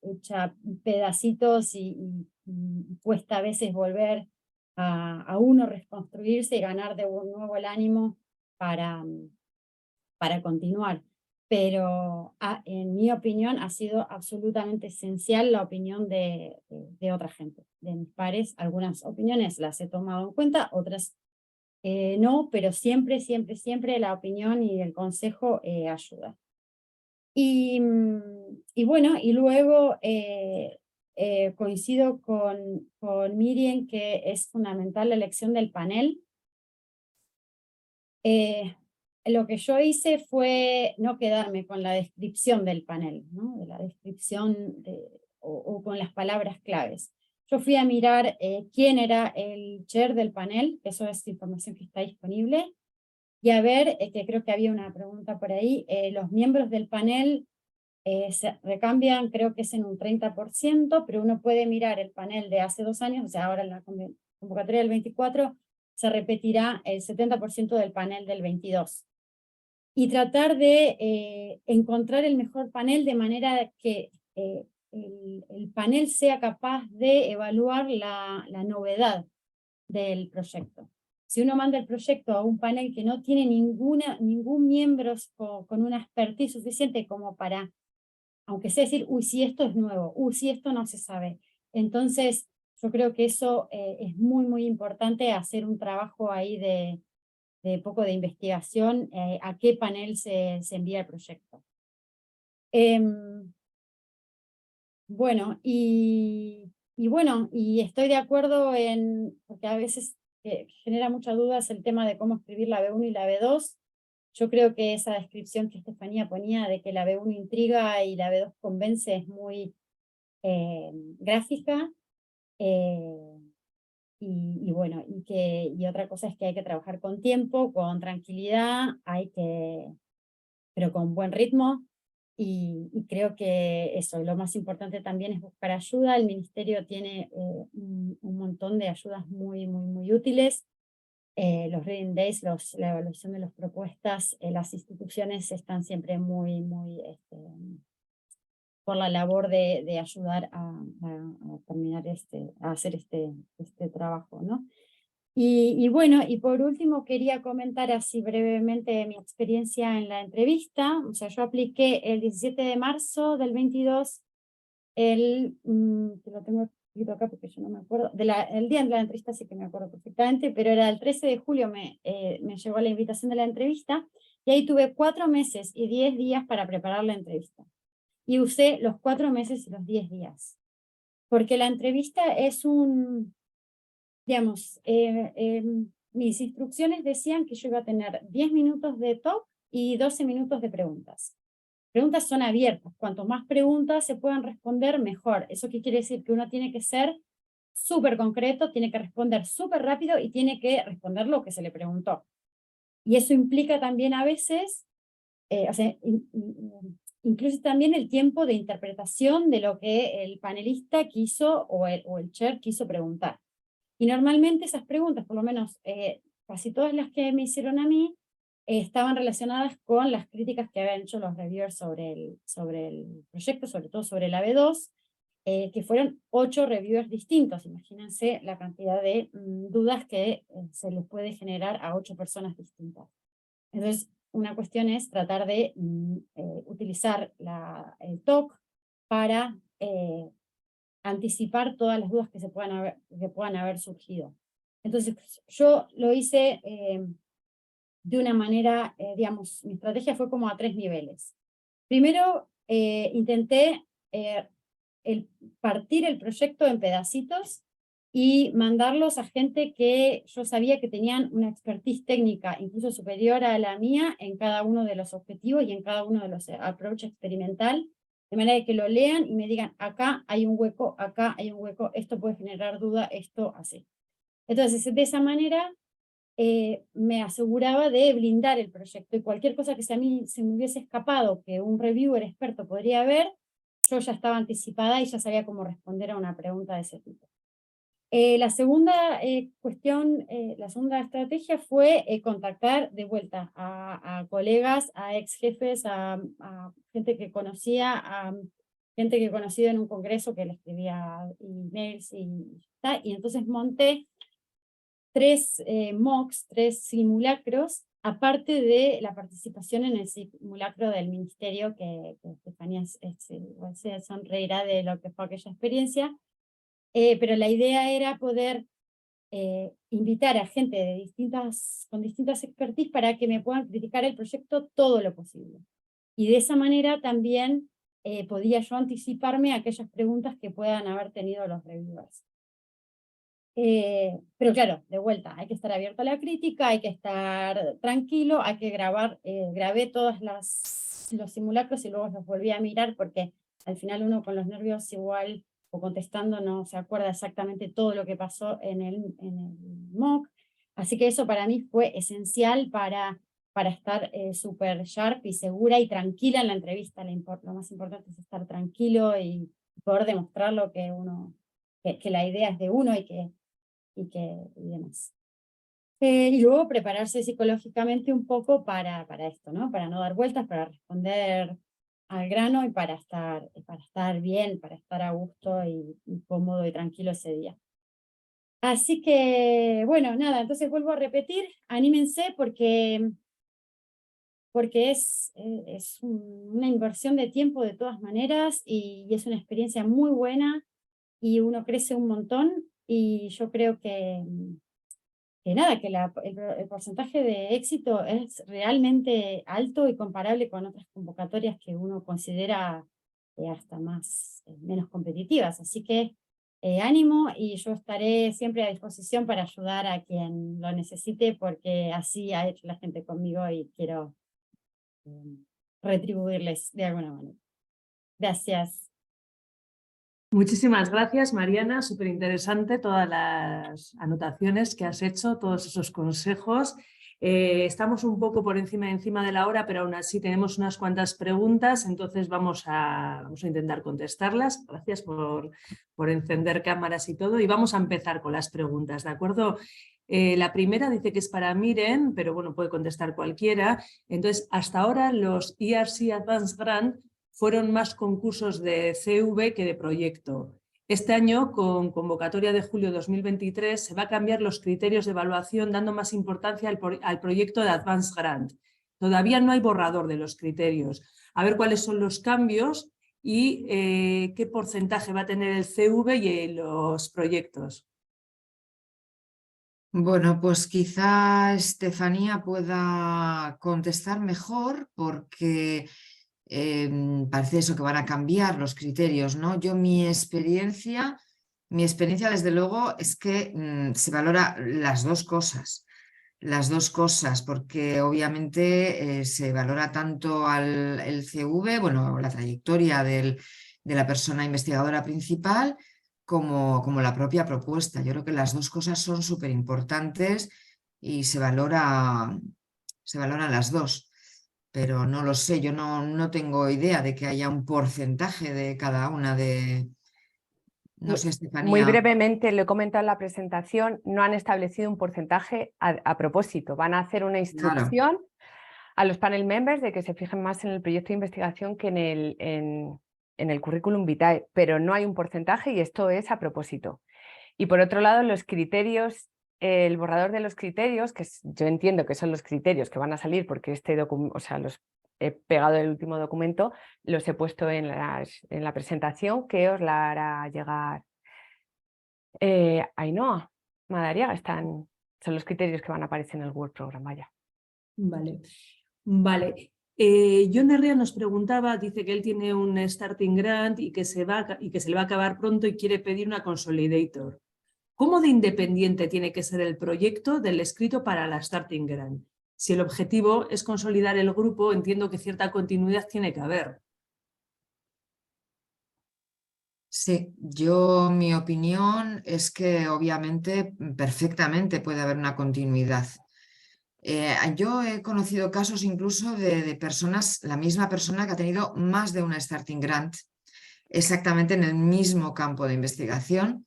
hecha pedacitos, y cuesta a veces volver a uno reconstruirse y ganar de nuevo el ánimo para continuar. Pero en mi opinión ha sido absolutamente esencial la opinión de otra gente, de mis pares. Algunas opiniones las he tomado en cuenta, otras no, pero siempre, siempre, siempre la opinión y el consejo ayuda. Y bueno, y luego coincido con Miriam que es fundamental la elección del panel. Lo que yo hice fue no quedarme con la descripción del panel, ¿no? De la descripción o con las palabras claves. Yo fui a mirar quién era el chair del panel, eso es información que está disponible, y a ver, que creo que había una pregunta por ahí, los miembros del panel se recambian, creo que es en un 30%, pero uno puede mirar el panel de hace 2 años, o sea, ahora en la convocatoria del 24, se repetirá el 70% del panel del 22. y tratar de encontrar el mejor panel de manera que el panel sea capaz de evaluar la novedad del proyecto. Si uno manda el proyecto a un panel que no tiene ningún miembro con una expertise suficiente como para, aunque sea decir, uy, si esto es nuevo, uy, si esto no se sabe. Entonces, yo creo que eso es muy, muy importante, hacer un trabajo ahí de poco de investigación, a qué panel se envía el proyecto. Bueno, y estoy de acuerdo porque a veces genera muchas dudas el tema de cómo escribir la B1 y la B2. Yo creo que esa descripción que Estefanía ponía de que la B1 intriga y la B2 convence es muy gráfica. Bueno, y otra cosa es que hay que trabajar con tiempo, con tranquilidad, pero con buen ritmo. Y creo que eso, lo más importante también es buscar ayuda. El ministerio tiene un montón de ayudas muy, muy, muy útiles. Los Reading Days, la evaluación de las propuestas, las instituciones están siempre muy, muy por la labor de ayudar a terminar a hacer este trabajo, ¿no? Bueno, y por último quería comentar así brevemente mi experiencia en la entrevista. O sea, yo apliqué el 17 de marzo del 22, que lo tengo escrito acá porque yo no me acuerdo, el día de la entrevista sí que me acuerdo perfectamente, pero era el 13 de julio me llegó la invitación de la entrevista, y ahí tuve 4 meses y 10 días para preparar la entrevista. Y usé los 4 meses y los 10 días. Porque la entrevista es digamos, mis instrucciones decían que yo iba a tener 10 minutos de talk y 12 minutos de preguntas. Preguntas son abiertas, cuanto más preguntas se puedan responder, mejor. ¿Eso qué quiere decir? Que uno tiene que ser súper concreto, tiene que responder súper rápido y tiene que responder lo que se le preguntó. Y eso implica también a veces, o sea, incluye también el tiempo de interpretación de lo que el panelista quiso o el chair quiso preguntar. Y normalmente esas preguntas, por lo menos casi todas las que me hicieron a mí, estaban relacionadas con las críticas que habían hecho los reviewers sobre el proyecto, sobre todo sobre la B2, que fueron 8 reviewers distintos. Imagínense la cantidad de dudas que se les puede generar a 8 personas distintas. Entonces, una cuestión es tratar de utilizar el talk para anticipar todas las dudas que puedan haber surgido. Entonces, yo lo hice de una manera, digamos, mi estrategia fue como a 3 niveles. Primero, intenté partir el proyecto en pedacitos y mandarlos a gente que yo sabía que tenían una expertise técnica incluso superior a la mía en cada uno de los objetivos y en cada uno de los approach experimental, de manera que lo lean y me digan, acá hay un hueco, acá hay un hueco, esto puede generar duda, esto así. Entonces, de esa manera me aseguraba de blindar el proyecto, y cualquier cosa que a mí se me hubiese escapado que un reviewer experto podría ver, yo ya estaba anticipada y ya sabía cómo responder a una pregunta de ese tipo. La segunda cuestión, la segunda estrategia fue contactar de vuelta a colegas, a ex jefes, a gente que conocía, a gente que he conocido en un congreso que le escribía emails y entonces monté 3 mocks, 3 simulacros, aparte de la participación en el simulacro del ministerio, que Estefanía se sonreirá de lo que fue aquella experiencia. Pero la idea era poder invitar a gente con distintas expertise para que me puedan criticar el proyecto todo lo posible. Y de esa manera también podía yo anticiparme a aquellas preguntas que puedan haber tenido los reviewers. Pero claro, de vuelta, hay que estar abierto a la crítica, hay que estar tranquilo, hay que grabé todos los simulacros y luego los volví a mirar, porque al final uno con los nervios igual o contestando no se acuerda exactamente todo lo que pasó en el mock. Así que eso para mí fue esencial para estar súper sharp y segura y tranquila en la entrevista. Lo más importante es estar tranquilo y poder demostrar lo que la idea es de uno y demás. Y luego prepararse psicológicamente un poco para esto, ¿no? Para no dar vueltas, para responder al grano y para estar bien, para estar a gusto y cómodo y tranquilo ese día. Así que, bueno, nada, entonces vuelvo a repetir, anímense porque es una inversión de tiempo de todas maneras y es una experiencia muy buena y uno crece un montón y yo creo que nada, que el porcentaje de éxito es realmente alto y comparable con otras convocatorias que uno considera hasta menos competitivas. Así que ánimo y yo estaré siempre a disposición para ayudar a quien lo necesite porque así ha hecho la gente conmigo y quiero retribuirles de alguna manera. Gracias. Muchísimas gracias, Mariana. Súper interesante todas las anotaciones que has hecho, todos esos consejos. Estamos un poco por encima de la hora, pero aún así tenemos unas cuantas preguntas, entonces vamos a intentar contestarlas. Gracias por encender cámaras y todo. Y vamos a empezar con las preguntas, ¿de acuerdo? La primera dice que es para Miren, pero bueno, puede contestar cualquiera. Entonces, hasta ahora los ERC Advanced Grant fueron más concursos de CV que de proyecto. Este año, con convocatoria de julio de 2023, se va a cambiar los criterios de evaluación dando más importancia al proyecto de Advanced Grant. Todavía no hay borrador de los criterios. A ver cuáles son los cambios y qué porcentaje va a tener el CV y los proyectos. Bueno, pues quizá Estefanía pueda contestar mejor porque parece eso que van a cambiar los criterios, ¿no? Mi experiencia desde luego es que se valora las dos cosas, porque obviamente se valora tanto el CV, bueno, la trayectoria de la persona investigadora principal, como la propia propuesta. Yo creo que las dos cosas son súper importantes y se valoran las dos. Pero no lo sé, yo no tengo idea de que haya un porcentaje de cada una de... No sé, Muy Estefanía. brevemente, lo he comentado en la presentación, no han establecido un porcentaje a propósito. Van a hacer una instrucción a los panel members de que se fijen más en el proyecto de investigación que en el currículum vitae, pero no hay un porcentaje y esto es a propósito. Y por otro lado, los criterios, el borrador de los criterios, que yo entiendo que son los criterios que van a salir porque este documento, o sea, los he pegado el último documento, los he puesto en la presentación que os la hará llegar Ainhoa Madariaga. Son los criterios que van a aparecer en el Word Program, vaya. Vale. John Herrera nos preguntaba, dice que él tiene un Starting Grant y que se le va a acabar pronto y quiere pedir una Consolidator. ¿Cómo de independiente tiene que ser el proyecto del escrito para la Starting Grant? Si el objetivo es consolidar el grupo, entiendo que cierta continuidad tiene que haber. Sí, mi opinión es que obviamente perfectamente puede haber una continuidad. Yo he conocido casos incluso de personas, la misma persona que ha tenido más de una Starting Grant exactamente en el mismo campo de investigación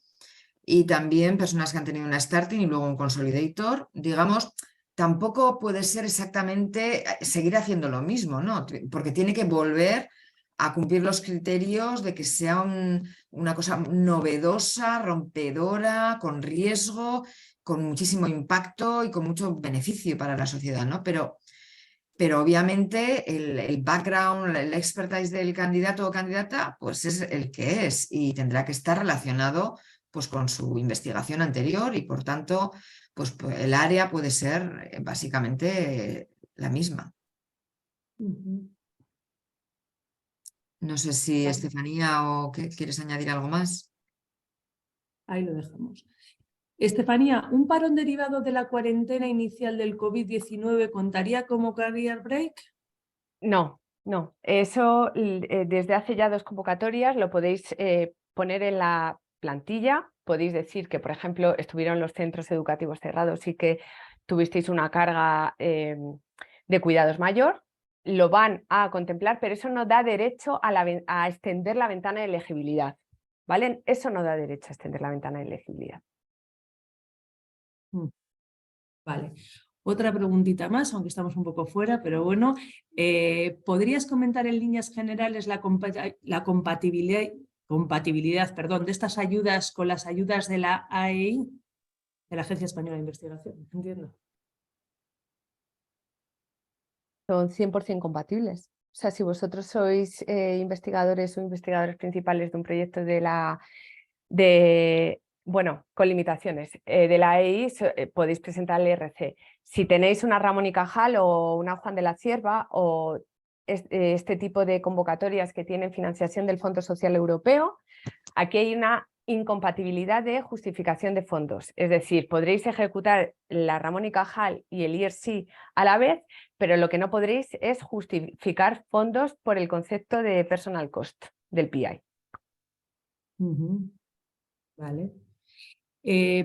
y también personas que han tenido una Starting y luego un Consolidator, digamos, tampoco puede ser exactamente seguir haciendo lo mismo, ¿no? Porque tiene que volver a cumplir los criterios de que sea una cosa novedosa, rompedora, con riesgo, con muchísimo impacto y con mucho beneficio para la sociedad, ¿no? Pero obviamente el background, el expertise del candidato o candidata, pues es el que es y tendrá que estar relacionado pues, con su investigación anterior y por tanto pues, el área puede ser básicamente la misma. No sé si Estefanía o quieres añadir algo más. Ahí lo dejamos. Estefanía, ¿un parón derivado de la cuarentena inicial del COVID-19 contaría como career break? No. Eso desde hace ya 2 convocatorias lo podéis poner en la plantilla. Podéis decir que, por ejemplo, estuvieron los centros educativos cerrados y que tuvisteis una carga de cuidados mayor. Lo van a contemplar, pero eso no da derecho a extender la ventana de elegibilidad, ¿vale? Eso no da derecho a extender la ventana de elegibilidad. Vale. Otra preguntita más, aunque estamos un poco fuera, pero bueno. ¿Podrías comentar en líneas generales la compatibilidad, perdón, de estas ayudas con las ayudas de la AEI, de la Agencia Española de Investigación? Entiendo. Son 100% compatibles. O sea, si vosotros sois investigadores o investigadores principales de un proyecto bueno, con limitaciones, de la AEI, podéis presentar el IRC. Si tenéis una Ramón y Cajal o una Juan de la Cierva o este tipo de convocatorias que tienen financiación del Fondo Social Europeo, aquí hay una incompatibilidad de justificación de fondos. Es decir, podréis ejecutar la Ramón y Cajal y el IRC a la vez, pero lo que no podréis es justificar fondos por el concepto de personal cost del PI. Vale.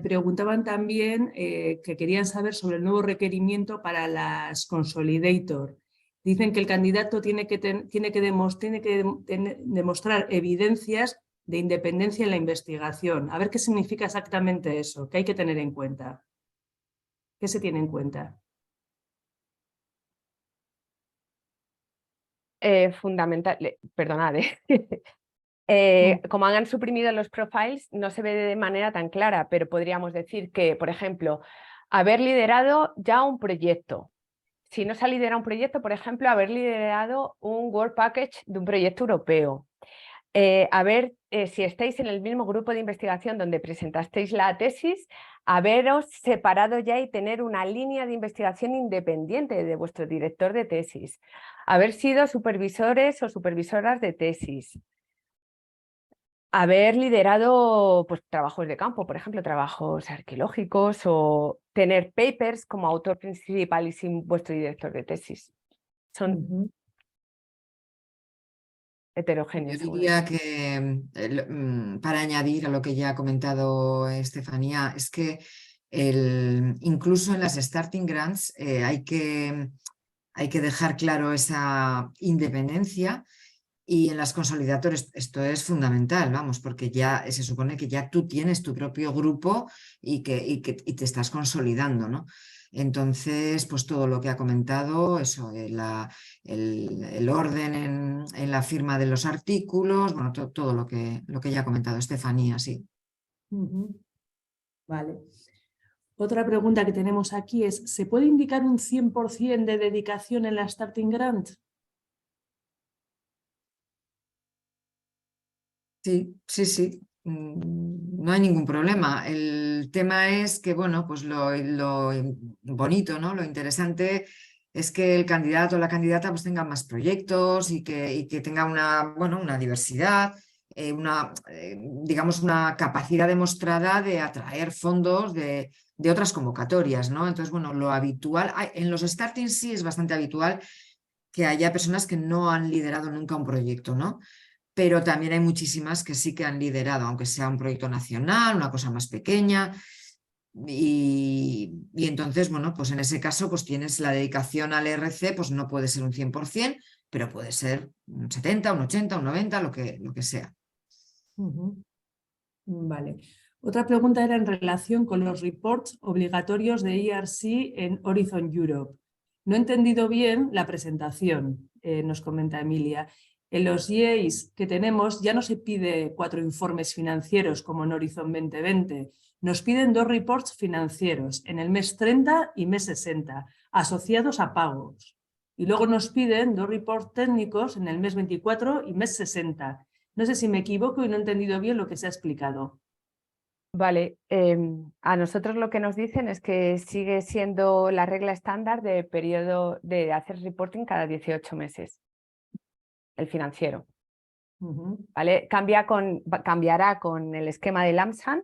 Preguntaban también que querían saber sobre el nuevo requerimiento para las Consolidator. Dicen que el candidato tiene que demostrar evidencias de independencia en la investigación. A ver qué significa exactamente eso, qué hay que tener en cuenta. ¿Qué se tiene en cuenta? Perdonad, como han suprimido los profiles, no se ve de manera tan clara, pero podríamos decir que, por ejemplo, haber liderado ya un proyecto. Si no se ha liderado un proyecto, por ejemplo, haber liderado un Work Package de un proyecto europeo. Si estáis en el mismo grupo de investigación donde presentasteis la tesis, haberos separado ya y tener una línea de investigación independiente de vuestro director de tesis. Haber sido supervisores o supervisoras de tesis. Haber liderado pues, trabajos de campo, por ejemplo, trabajos arqueológicos o tener papers como autor principal y sin vuestro director de tesis. Son heterogéneos. Yo diría que, para añadir a lo que ya ha comentado Estefanía, es que incluso en las starting grants hay que dejar claro esa independencia. Y en las consolidatorias esto es fundamental, vamos, porque ya se supone que ya tú tienes tu propio grupo y te estás consolidando, ¿no? Entonces, pues todo lo que ha comentado, eso, el orden en la firma de los artículos, bueno, todo lo que ya ha comentado Estefanía, sí. Vale. Otra pregunta que tenemos aquí es, ¿se puede indicar un 100% de dedicación en la Starting Grant? Sí. No hay ningún problema. El tema es que, bueno, pues lo bonito, ¿no? Lo interesante es que el candidato o la candidata pues tenga más proyectos y que tenga una diversidad, digamos, una capacidad demostrada de atraer fondos de otras convocatorias, ¿no? Entonces, bueno, lo habitual, en los startings sí es bastante habitual que haya personas que no han liderado nunca un proyecto, ¿no? Pero también hay muchísimas que sí que han liderado, aunque sea un proyecto nacional, una cosa más pequeña. Y entonces, bueno, pues en ese caso pues tienes la dedicación al ERC, pues no puede ser un 100%, pero puede ser un 70, un 80, un 90, lo que sea. Vale. Otra pregunta era en relación con los reports obligatorios de ERC en Horizon Europe. No he entendido bien la presentación, nos comenta Emilia. En los EAs que tenemos ya no se pide 4 informes financieros como en Horizon 2020. Nos piden 2 reports financieros en el mes 30 y mes 60, asociados a pagos. Y luego nos piden 2 reports técnicos en el mes 24 y mes 60. No sé si me equivoco y no he entendido bien lo que se ha explicado. Vale, a nosotros lo que nos dicen es que sigue siendo la regla estándar de periodo de hacer reporting cada 18 meses, el financiero. ¿Vale? Cambiará con el esquema de LAMSAN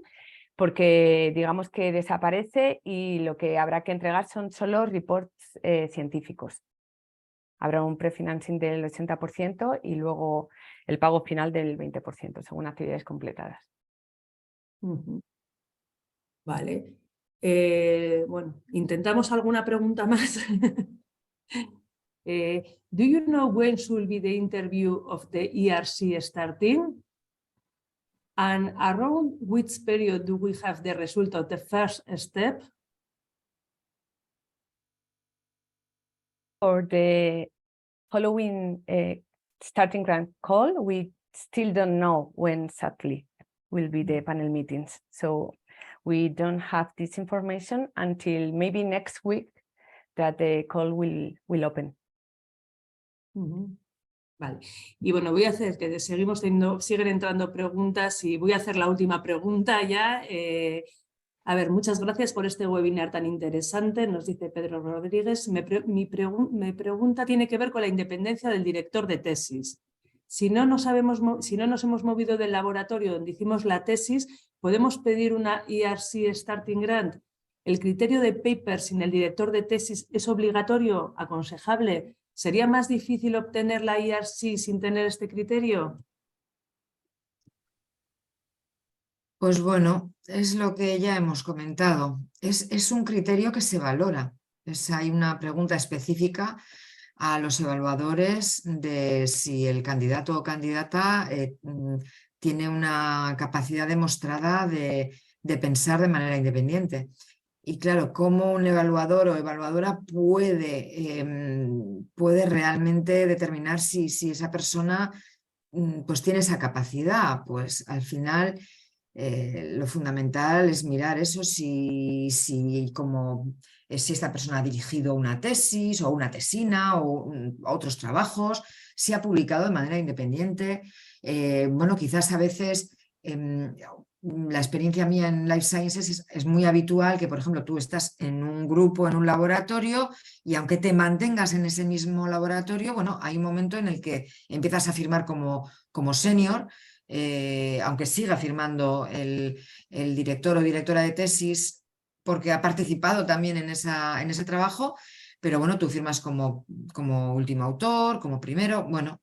porque digamos que desaparece y lo que habrá que entregar son solo reports científicos. Habrá un prefinancing del 80% y luego el pago final del 20% según actividades completadas. Vale. Bueno, intentamos alguna pregunta más. Do you know when should be the interview of the ERC starting? And around which period do we have the result of the first step? For the following starting grant call, we still don't know when exactly will be the panel meetings. So we don't have this information until maybe next week that the call will open. Vale. Y bueno, voy a hacer que seguimos teniendo, siguen entrando preguntas y voy a hacer la última pregunta ya. A ver, muchas gracias por este webinar tan interesante, nos dice Pedro Rodríguez. Mi pregunta tiene que ver con la independencia del director de tesis. Si no nos hemos movido del laboratorio donde hicimos la tesis, ¿podemos pedir una ERC Starting Grant? ¿El criterio de paper sin el director de tesis es obligatorio, aconsejable? ¿Sería más difícil obtener la ERC sin tener este criterio? Pues bueno, es lo que ya hemos comentado. Es un criterio que se valora. Hay una pregunta específica a los evaluadores de si el candidato o candidata tiene una capacidad demostrada de pensar de manera independiente. Y claro, cómo un evaluador o evaluadora puede realmente determinar si esa persona pues tiene esa capacidad. Pues al final lo fundamental es mirar eso, si esta persona ha dirigido una tesis o una tesina o otros trabajos, si ha publicado de manera independiente. Bueno, quizás a veces la experiencia mía en Life Sciences es muy habitual que, por ejemplo, tú estás en un grupo, en un laboratorio, y aunque te mantengas en ese mismo laboratorio, bueno, hay un momento en el que empiezas a firmar como senior, aunque siga firmando el director o directora de tesis, porque ha participado también en ese trabajo, pero bueno, tú firmas como último autor, como primero. Bueno,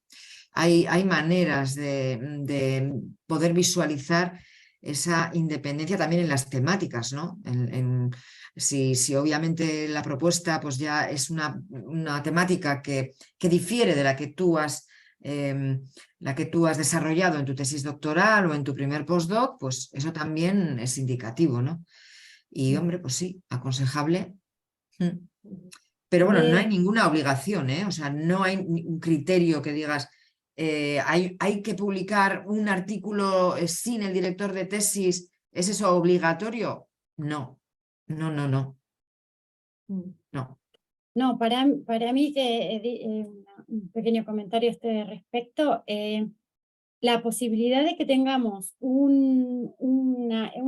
hay maneras de poder visualizar esa independencia también en las temáticas, ¿no? Si obviamente la propuesta pues ya es una temática que difiere de la que tú has desarrollado en tu tesis doctoral o en tu primer postdoc, pues eso también es indicativo, ¿no? Y hombre, pues sí, aconsejable. Pero bueno, no hay ninguna obligación, ¿eh? O sea, no hay un criterio que digas hay que publicar un artículo sin el director de tesis. ¿Es eso obligatorio? No. No. No, para mí, un pequeño comentario a este respecto, la posibilidad de que tengamos un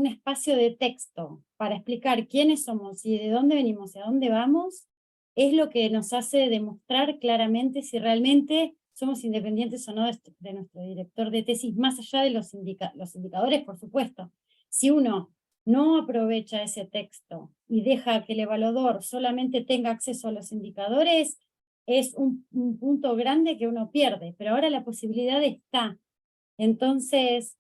espacio de texto para explicar quiénes somos y de dónde venimos y a dónde vamos, es lo que nos hace demostrar claramente si realmente somos independientes o no de nuestro director de tesis, más allá de los indicadores, por supuesto. Si uno no aprovecha ese texto y deja que el evaluador solamente tenga acceso a los indicadores, es un punto grande que uno pierde, pero ahora la posibilidad está. Entonces,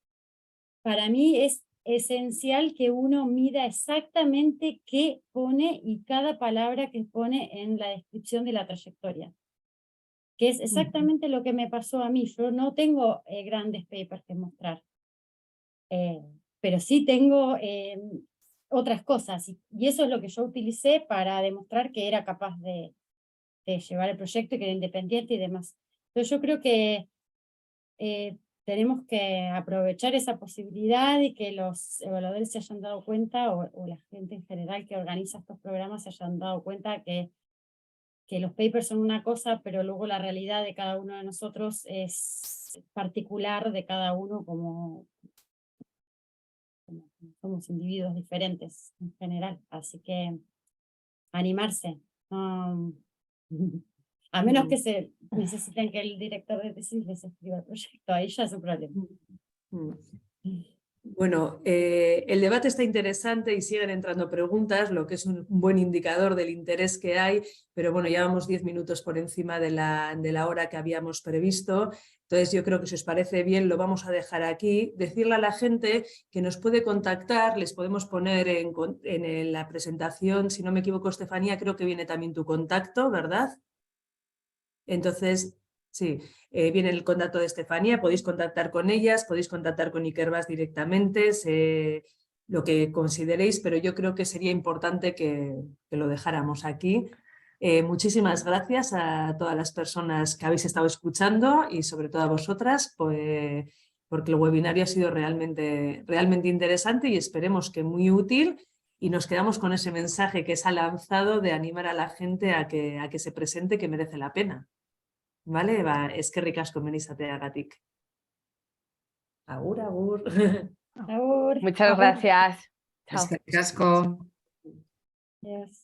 para mí es esencial que uno mida exactamente qué pone y cada palabra que pone en la descripción de la trayectoria, que es exactamente lo que me pasó a mí. Yo no tengo grandes papers que mostrar, pero sí tengo otras cosas, y eso es lo que yo utilicé para demostrar que era capaz de llevar el proyecto y que era independiente y demás. Entonces yo creo que tenemos que aprovechar esa posibilidad y que los evaluadores se hayan dado cuenta, o la gente en general que organiza estos programas se hayan dado cuenta que los papers son una cosa, pero luego la realidad de cada uno de nosotros es particular de cada uno, como somos individuos diferentes en general. Así que animarse. A menos que se necesiten que el director de tesis les escriba el proyecto, ahí ya es un problema. Bueno, el debate está interesante y siguen entrando preguntas, lo que es un buen indicador del interés que hay, pero bueno, ya vamos 10 minutos por encima de la hora que habíamos previsto. Entonces yo creo que si os parece bien lo vamos a dejar aquí. Decirle a la gente que nos puede contactar, les podemos poner en la presentación, si no me equivoco, Estefanía, creo que viene también tu contacto, ¿verdad? Entonces, sí, viene el contacto de Estefanía, podéis contactar con ellas, podéis contactar con Ikerbas directamente, lo que consideréis, pero yo creo que sería importante que lo dejáramos aquí. Muchísimas gracias a todas las personas que habéis estado escuchando y sobre todo a vosotras, pues, porque el webinario ha sido realmente interesante y esperemos que muy útil, y nos quedamos con ese mensaje que se ha lanzado de animar a la gente a que se presente, que merece la pena. ¿Vale? Eskerrik asko menizateagatik. Agur, agur. Agur. Muchas gracias. Chao. Es que casco. Yes.